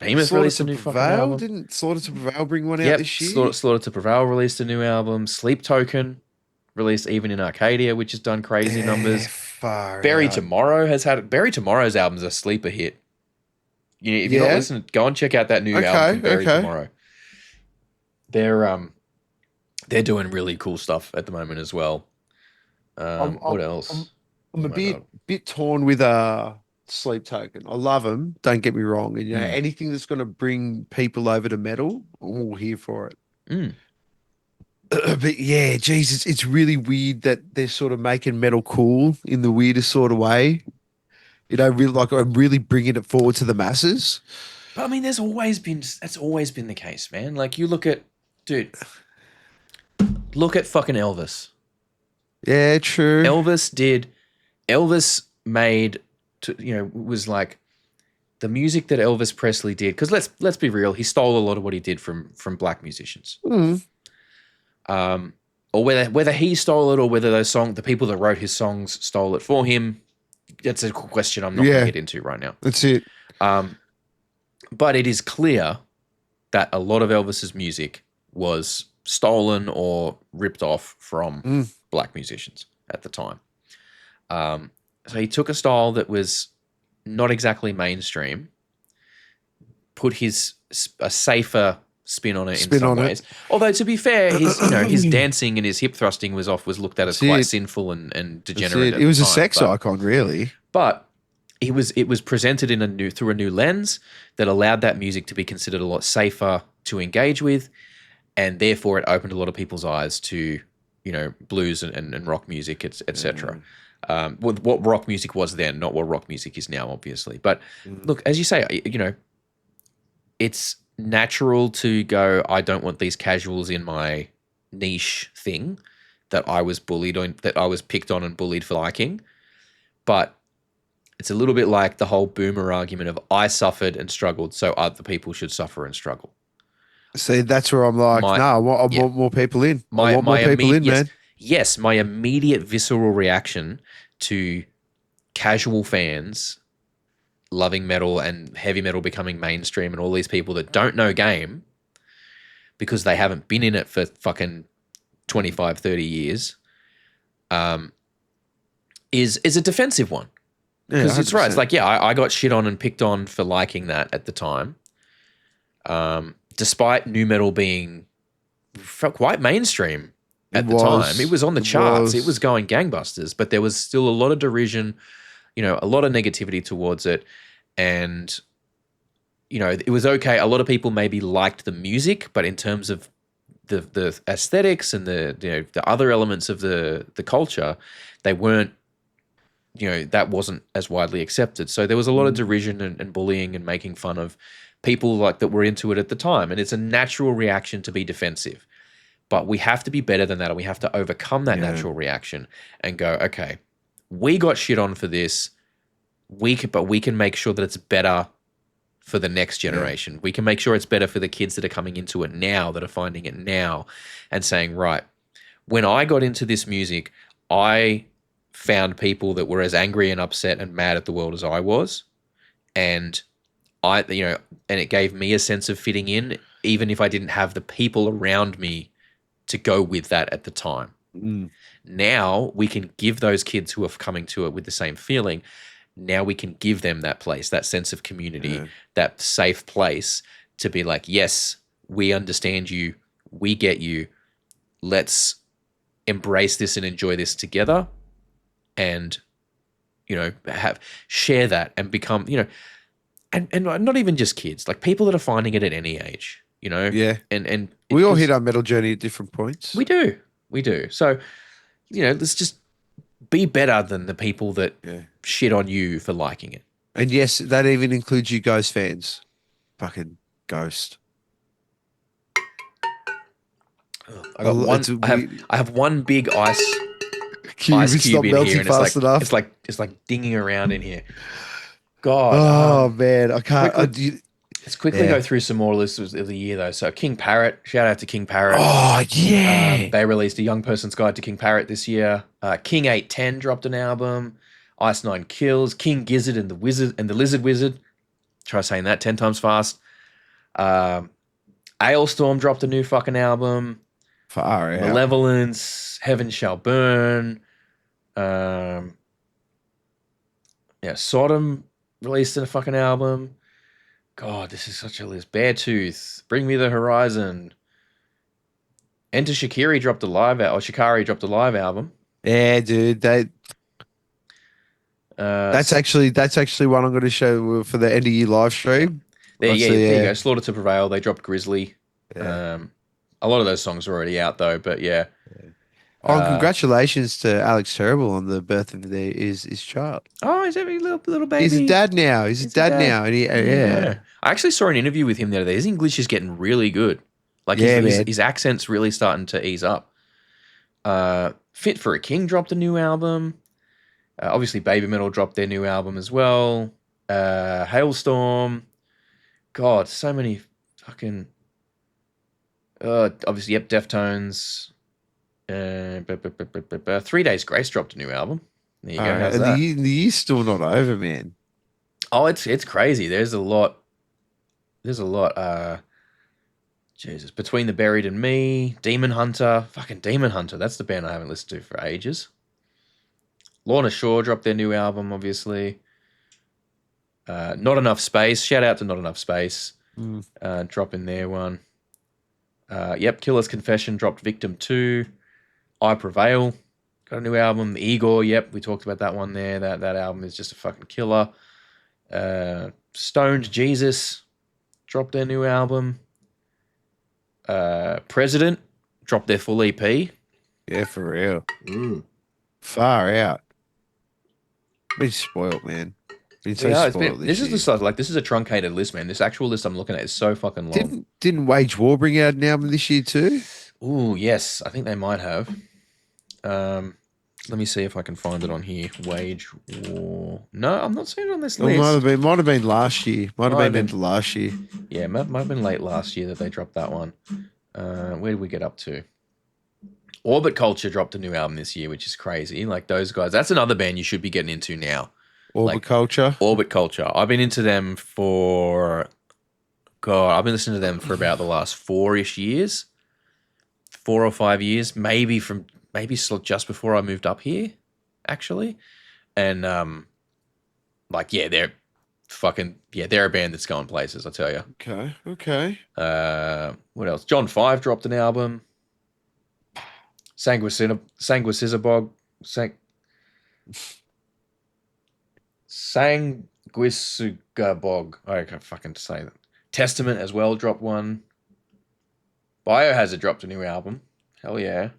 released a new fucking album. Didn't Slaughter to Prevail bring one out this year? Slaughter to Prevail released a new album. Sleep Token released Even in Arcadia, which has done crazy numbers. Tomorrow's album's a sleeper hit. If you're not listening, go and check out that new album from Bury Tomorrow. They're doing really cool stuff at the moment as well. What else? I'm a bit torn with Sleep Token. I love them. Don't get me wrong. And anything that's going to bring people over to metal, I'm all here for it. But yeah, Jesus, it's really weird that they're sort of making metal cool in the weirdest sort of way. Really bringing it forward to the masses. But I mean, that's always been the case, man. You look at fucking Elvis. Yeah, true. Elvis made, was like the music that Elvis Presley did. Because let's be real, he stole a lot of what he did from black musicians. Or whether he stole it or whether the people that wrote his songs stole it for him, that's a question I'm not going to get into right now. That's it. But it is clear that a lot of Elvis's music was stolen or ripped off from black musicians at the time. So he took a style that was not exactly mainstream, put a safer spin on it in some ways. Although to be fair, his dancing and his hip thrusting was looked at as quite sinful and degenerate. It was a sex icon, really. But it was presented through a new lens that allowed that music to be considered a lot safer to engage with, and therefore it opened a lot of people's eyes to blues and rock music, etc. What rock music was then, not what rock music is now, obviously. But look, as you say, it's natural to go, I don't want these casuals in my niche thing that I was bullied on, that I was picked on and bullied for liking. But it's a little bit like the whole boomer argument of I suffered and struggled, so other people should suffer and struggle. See, that's where I'm like, I want more people in. I want more people in, man. Yes, my immediate visceral reaction to casual fans loving metal and heavy metal becoming mainstream and all these people that don't know game because they haven't been in it for fucking 25, 30 years is a defensive one. Because it's right. It's like, I got shit on and picked on for liking that at the time. Despite nu metal being quite mainstream at the time. It was on the charts. It was going gangbusters, but there was still a lot of derision, a lot of negativity towards it. And, it was okay. A lot of people maybe liked the music, but in terms of the aesthetics and the other elements of the culture, they weren't, that wasn't as widely accepted. So there was a lot of derision and bullying and making fun of people like that were into it at the time. And it's a natural reaction to be defensive. But we have to be better than that, and we have to overcome that natural reaction and go, okay, we got shit on for this. But we can make sure that it's better for the next generation. We can make sure it's better for the kids that are coming into it now, that are finding it now and saying, right, when I got into this music, I found people that were as angry and upset and mad at the world as I was. And and it gave me a sense of fitting in, even if I didn't have the people around me to go with that at the time. Now we can give those kids who are coming to it with the same feeling, now we can give them that place, that sense of community, that safe place to be like, yes, we understand you, we get you, let's embrace this and enjoy this together and, share that and become, and not even just kids, like people that are finding it at any age, Yeah. And we all hit our metal journey at different points. We do. So, let's just be better than the people that shit on you for liking it. And yes, that even includes you Ghost fans. Fucking Ghost. I have one big ice cube in here, and it's like dinging around in here. God. Oh man, I can't. Let's quickly go through some more lists of the year though. So King Parrot, shout out to King Parrot. Oh yeah. They released a Young Person's Guide to King Parrot this year. King 810 dropped an album. Ice 9 Kills. King Gizzard and the Lizard Wizard. Try saying that 10 times fast. Ailstorm dropped a new fucking album. Far out. Malevolence. Heaven Shall Burn. Sodom released a fucking album. God, this is such a list. Beartooth, Bring Me the Horizon. Enter Shikari dropped a live album. Yeah, dude. That's actually one I'm going to show for the end of year live stream. There you go. Slaughter to Prevail. They dropped Grizzly. Yeah. A lot of those songs are already out though, but yeah. Congratulations to Alex Terrible on the birth of his child. Oh, he's having a little baby. He's a dad now. He's a dad now. And I actually saw an interview with him the other day. His English is getting really good. Like his accent's really starting to ease up. Fit for a King dropped a new album. Obviously, Baby Metal dropped their new album as well. Hailstorm. God, so many fucking... obviously, Deftones. 3 Days Grace dropped a new album. There you go. How's that? The year's still not over, man. Oh, it's crazy. There's a lot. Jesus. Between the Buried and Me, Demon Hunter. Fucking Demon Hunter. That's the band I haven't listened to for ages. Lorna Shore dropped their new album, obviously. Not Enough Space. Shout out to Not Enough Space. Dropping their one. Yep, Killer's Confession dropped Victim 2. I Prevail. Got a new album. Igor, yep, we talked about that one there. That album is just a fucking killer. Stoned Jesus dropped their new album. President dropped their full EP. Yeah, for real. Far out. Been spoiled, man. Been so spoiled This year. is the stuff, like, this is a truncated list, man. This actual list I'm looking at is so fucking long. Didn't Wage War bring out an album this year too? Ooh, yes, I think they might have. Let me see if I can find it on here. Wage War. No, I'm not seeing it on this list. Might have been last year. Might have been into last year. Yeah, might have been late last year that they dropped that one. Where did we get up to? Orbit Culture dropped a new album this year, which is crazy. Like, those guys, that's another band you should be getting into now. Orbit Culture. Orbit Culture. I've been into them for, I've been listening to them for about the last 4-ish years. 4 or 5 years, maybe just before I moved up here, actually. And they're a band that's going places, I tell you. Okay. What else? John 5 dropped an album. Sanguisugabog. I can't fucking say that. Testament as well dropped one. Biohazard dropped a new album. Hell yeah.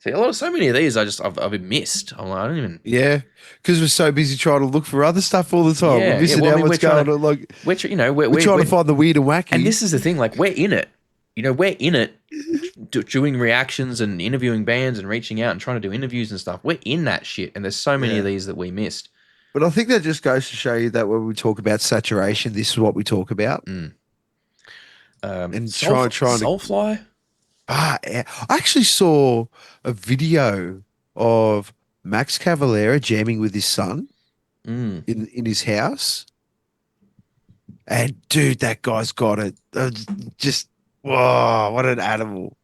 See, so many of these I've been missed. I'm like, I don't even. Yeah, because we're so busy trying to look for other stuff all the time. Yeah, we're missing out what's going on. Like, we're trying to find the weird and wacky. And this is the thing, like, we're in it. We're in it, doing reactions and interviewing bands and reaching out and trying to do interviews and stuff. We're in that shit, and there's so many of these that we missed. But I think that just goes to show you that when we talk about saturation, this is what we talk about. And Soulfly. I actually saw a video of Max Cavalera jamming with his son in his house. And dude, that guy's got it. Just, whoa, what an animal.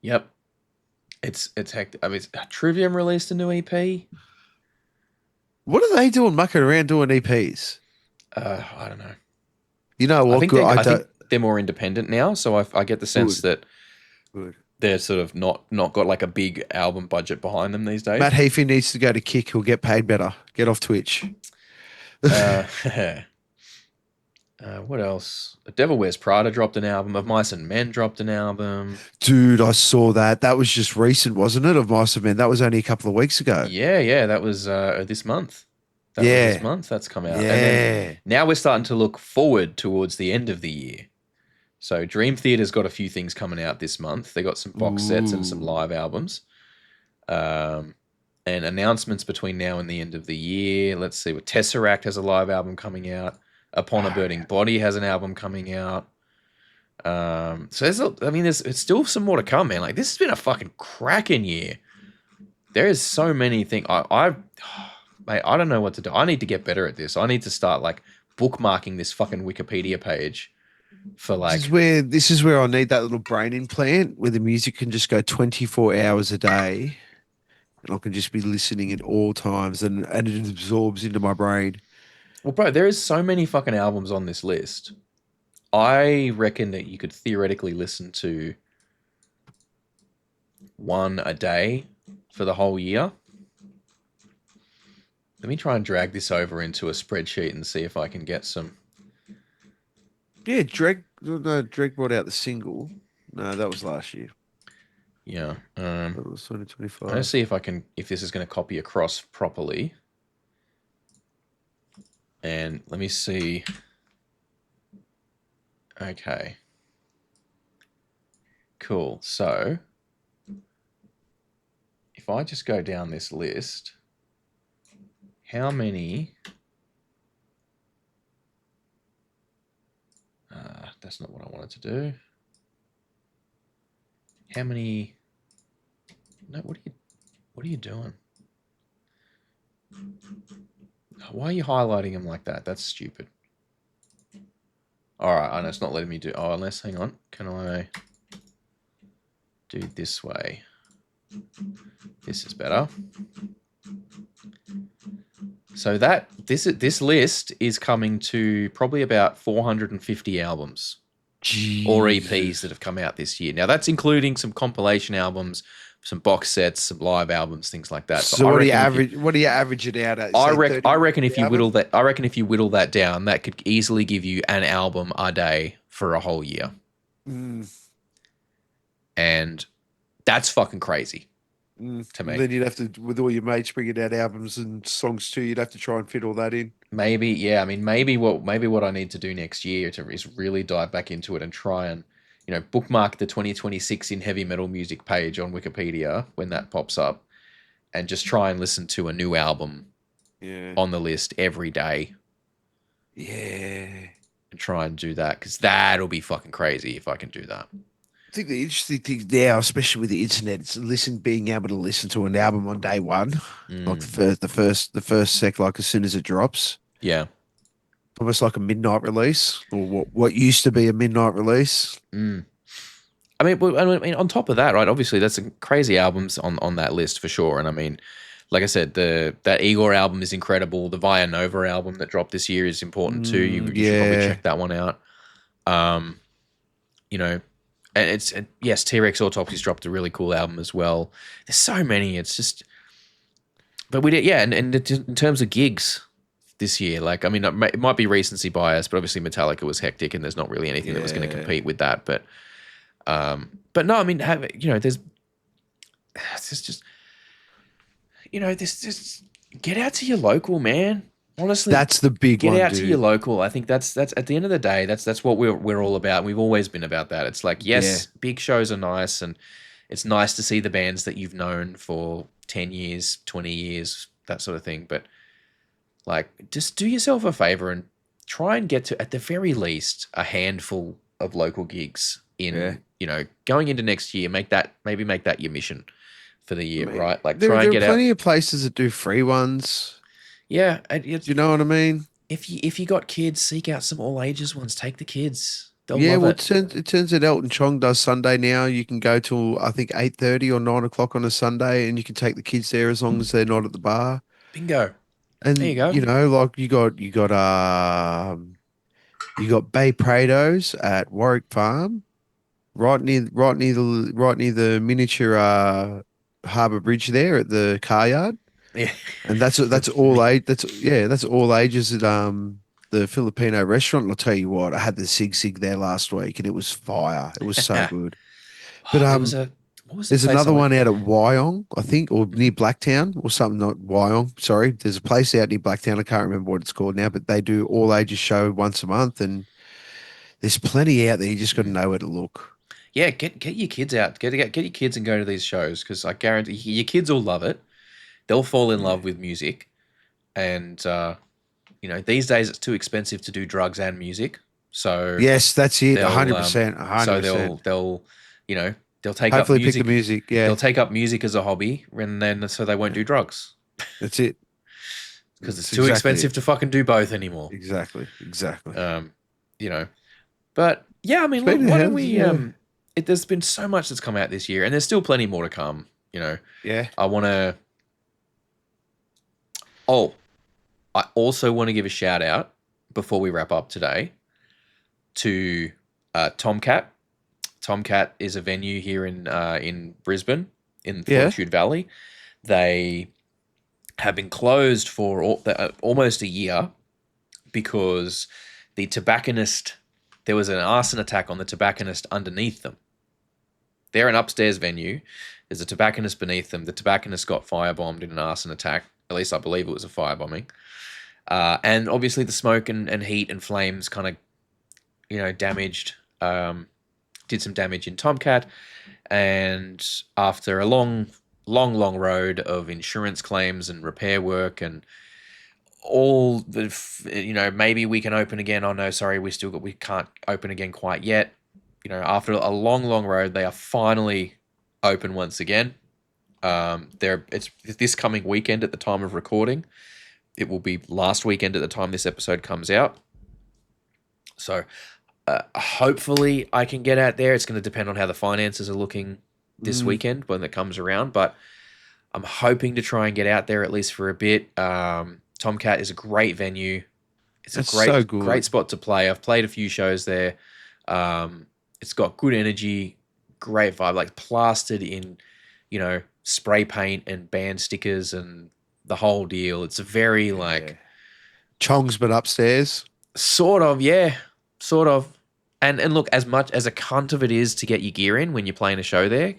Yep. It's hectic. I mean, Trivium released a new EP. What are they doing mucking around doing EPs? I don't know. You know what? I think they're more independent now, so I get the sense that they're sort of not got like a big album budget behind them these days. Matt Heafy needs to go to Kick. He'll get paid better. Get off Twitch. What else? Devil Wears Prada dropped an album. Of Mice and Men dropped an album. Dude, I saw that. That was just recent, wasn't it? Of Mice and Men. That was only a couple of weeks ago. Yeah. That was this month. This month that's come out. Yeah. And then now we're starting to look forward towards the end of the year. So Dream Theater's got a few things coming out this month. They got some box sets and some live albums. And announcements between now and the end of the year. Let's see. Tesseract has a live album coming out. Upon a Burning Body has an album coming out. So there's still some more to come, man. Like, this has been a fucking cracking year. There is so many things. Mate, I don't know what to do. I need to get better at this. I need to start like bookmarking this fucking Wikipedia page for like. This is where I need that little brain implant where the music can just go 24 hours a day, and I can just be listening at all times, and it absorbs into my brain. Well, bro, there is so many fucking albums on this list. I reckon that you could theoretically listen to one a day for the whole year. Let me try and drag this over into a spreadsheet and see if I can get some. Yeah, Drake brought out the single. No, that was last year. Yeah. That was 2025. Let's see if this is going to copy across properly. And let me see. Okay. Cool. So if I just go down this list, how many? That's not what I wanted to do. How many? No, what are you doing? Why are you highlighting them like that? That's stupid. All right, I know it's not letting me do. Oh, unless, hang on. Can I? do this way. This is better. So this list is coming to probably about 450 albums or EPs that have come out this year. Now that's including some compilation albums, some box sets, some live albums, things like that. So what do you average? What do you average it out at? I reckon if you whittle that down, that could easily give you an album a day for a whole year. And that's fucking crazy to me. Then you'd have to, with all your mates bringing out albums and songs too, you'd have to try and fit all that in. Maybe, yeah. I mean, maybe what I need to do next year is really dive back into it and try and, bookmark the 2026 in heavy metal music page on Wikipedia when that pops up, and just try and listen to a new album on the list every day. Yeah. And try and do that, because that'll be fucking crazy if I can do that. I think the interesting thing now, especially with the internet, is being able to listen to an album on day one, like the first sec, like as soon as it drops. Yeah. Almost like a midnight release, or what used to be a midnight release. I mean, on top of that, right? Obviously, that's some crazy albums on that list for sure. And I mean, like I said, that Igor album is incredible. The Via Nova album that dropped this year is important too. You should probably check that one out. And yes, T-Rex Autopsy's dropped a really cool album as well. There's so many. It's just, but we did, and in terms of gigs this year, like, I mean, it might be recency bias, but obviously Metallica was hectic, and there's not really anything that was going to compete with that. But no, I mean, there's just, this get out to your local, man. Honestly, that's the big one. Get out to your local. I think that's at the end of the day, that's what we're all about. We've always been about that. It's like, yes, big shows are nice, and it's nice to see the bands that you've known for 10 years, 20 years, that sort of thing. But like, just do yourself a favor and try and get to, at the very least, a handful of local gigs in, going into next year. Maybe make that your mission for the year, right? Like, there and get are out. plenty of places that do free ones. Yeah, you know what I mean? If you got kids, seek out some all ages ones. Take the kids. They'll love it. It turns out Elton Chong does Sunday now. You can go till I think 8:30 or 9 o'clock on a Sunday, and you can take the kids there as long as they're not at the bar. Bingo. And there you go. Like you got Bay Prados at Warwick Farm, right near the miniature Harbour Bridge there at the car yard. Yeah, and that's all age. That's all ages at the Filipino restaurant. And I'll tell you what, I had the Sig there last week, and it was fire. It was so good. But there's another one out at Wyong, I think, or near Blacktown or something. Not Wyong, sorry. There's a place out near Blacktown. I can't remember what it's called now, but they do all ages show once a month, and there's plenty out there. You just got to know where to look. Yeah, get your kids out. Get your kids and go to these shows, because I guarantee your kids will love it. They'll fall in love with music, and these days it's too expensive to do drugs and music. So yes, that's it. 100%. So they'll take hopefully up music. Pick the music. Yeah, they'll take up music as a hobby, and then so they won't do drugs. That's it. Because it's too expensive to fucking do both anymore. Exactly. But yeah, I mean, look, why don't we? There's been so much that's come out this year, and there's still plenty more to come. Yeah. I also want to give a shout out before we wrap up today to Tomcat. Tomcat is a venue here in Brisbane, in Fortitude Valley. They have been closed for almost a year because there was an arson attack on the tobacconist underneath them. They're an upstairs venue. There's a tobacconist beneath them. The tobacconist got firebombed in an arson attack. At least I believe it was a firebombing. And obviously the smoke and heat and flames kind of, damaged, did some damage in Tomcat. And after a long road of insurance claims and repair work and all the, maybe we can open again. Oh no, sorry, we can't open again quite yet. After a long road, they are finally open once again. It's this coming weekend at the time of recording. It will be last weekend at the time this episode comes out. So hopefully I can get out there. It's going to depend on how the finances are looking this weekend when it comes around, but I'm hoping to try and get out there at least for a bit. Tomcat is a great venue. It's a That's so good. great spot to play. I've played a few shows there. It's got good energy, great vibe, like plastered in, spray paint and band stickers and the whole deal. It's a very Chong's but upstairs. sort of, yeah, sort of. And look, as much as a cunt of it is to get your gear in when you're playing a show there,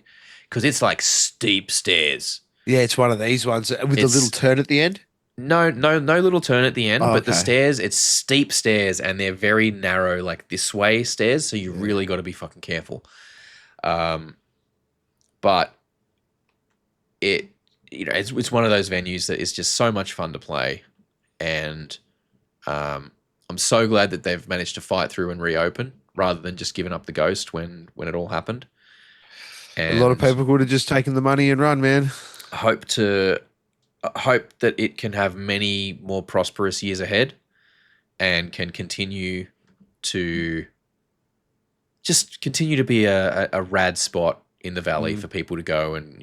because it's like steep stairs. Yeah, it's one of these ones with the little turn at the end. No little turn at the end, but the okay. stairs, it's steep stairs and they're very narrow, like this way stairs. So you really got to be fucking careful. But it's one of those venues that is just so much fun to play. And I'm so glad that they've managed to fight through and reopen rather than just giving up the ghost when it all happened. And a lot of people would have just taken the money and run, man. hope that it can have many more prosperous years ahead and can continue to be a rad spot in the valley for people to go and,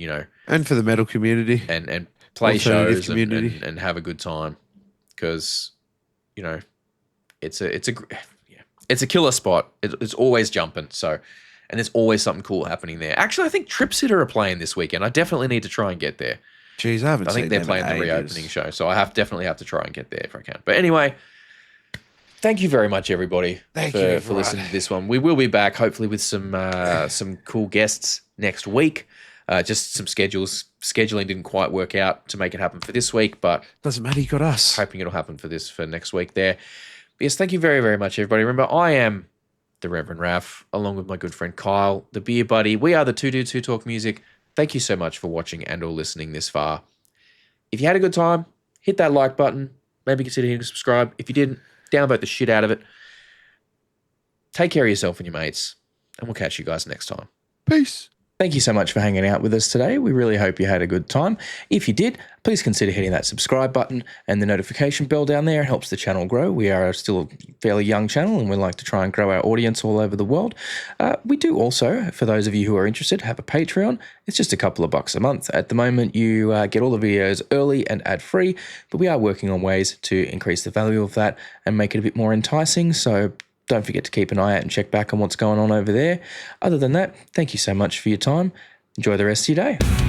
And for the metal community. and play Alternative shows community. and have a good time because, it's a killer spot. It's always jumping. So, and there's always something cool happening there. Actually, I think Trip Sitter are playing this weekend. I definitely need to try and get there. Jeez, I haven't I think seen they're them playing in the ages. reopening show, so I definitely have to try and get there if I can. But anyway, thank you very much, everybody, for listening to this one. We will be back, hopefully, with some cool guests next week. Just some scheduling didn't quite work out to make it happen for this week, but Doesn't matter, you got us. hoping it'll happen for next week there. But yes, thank you very, very much, everybody. Remember, I am the Reverend Raff, along with my good friend Kyle, the Beer Buddy. We are the Two Dudes Who Talk Music. Thank you so much for watching and or listening this far. If you had a good time, hit that like button. Maybe consider hitting subscribe. If you didn't, downvote the shit out of it. Take care of yourself and your mates, and we'll catch you guys next time. Peace. Thank you so much for hanging out with us today. We really hope you had a good time. If you did, please consider hitting that subscribe button and the notification bell down there. It helps the channel grow. We are still a fairly young channel and we like to try and grow our audience all over the world. We do also, for those of you who are interested, have a Patreon. It's just a couple of bucks a month. At the moment, you get all the videos early and ad-free, but we are working on ways to increase the value of that and make it a bit more enticing. So don't forget to keep an eye out and check back on what's going on over there. Other than that, thank you so much for your time. Enjoy the rest of your day.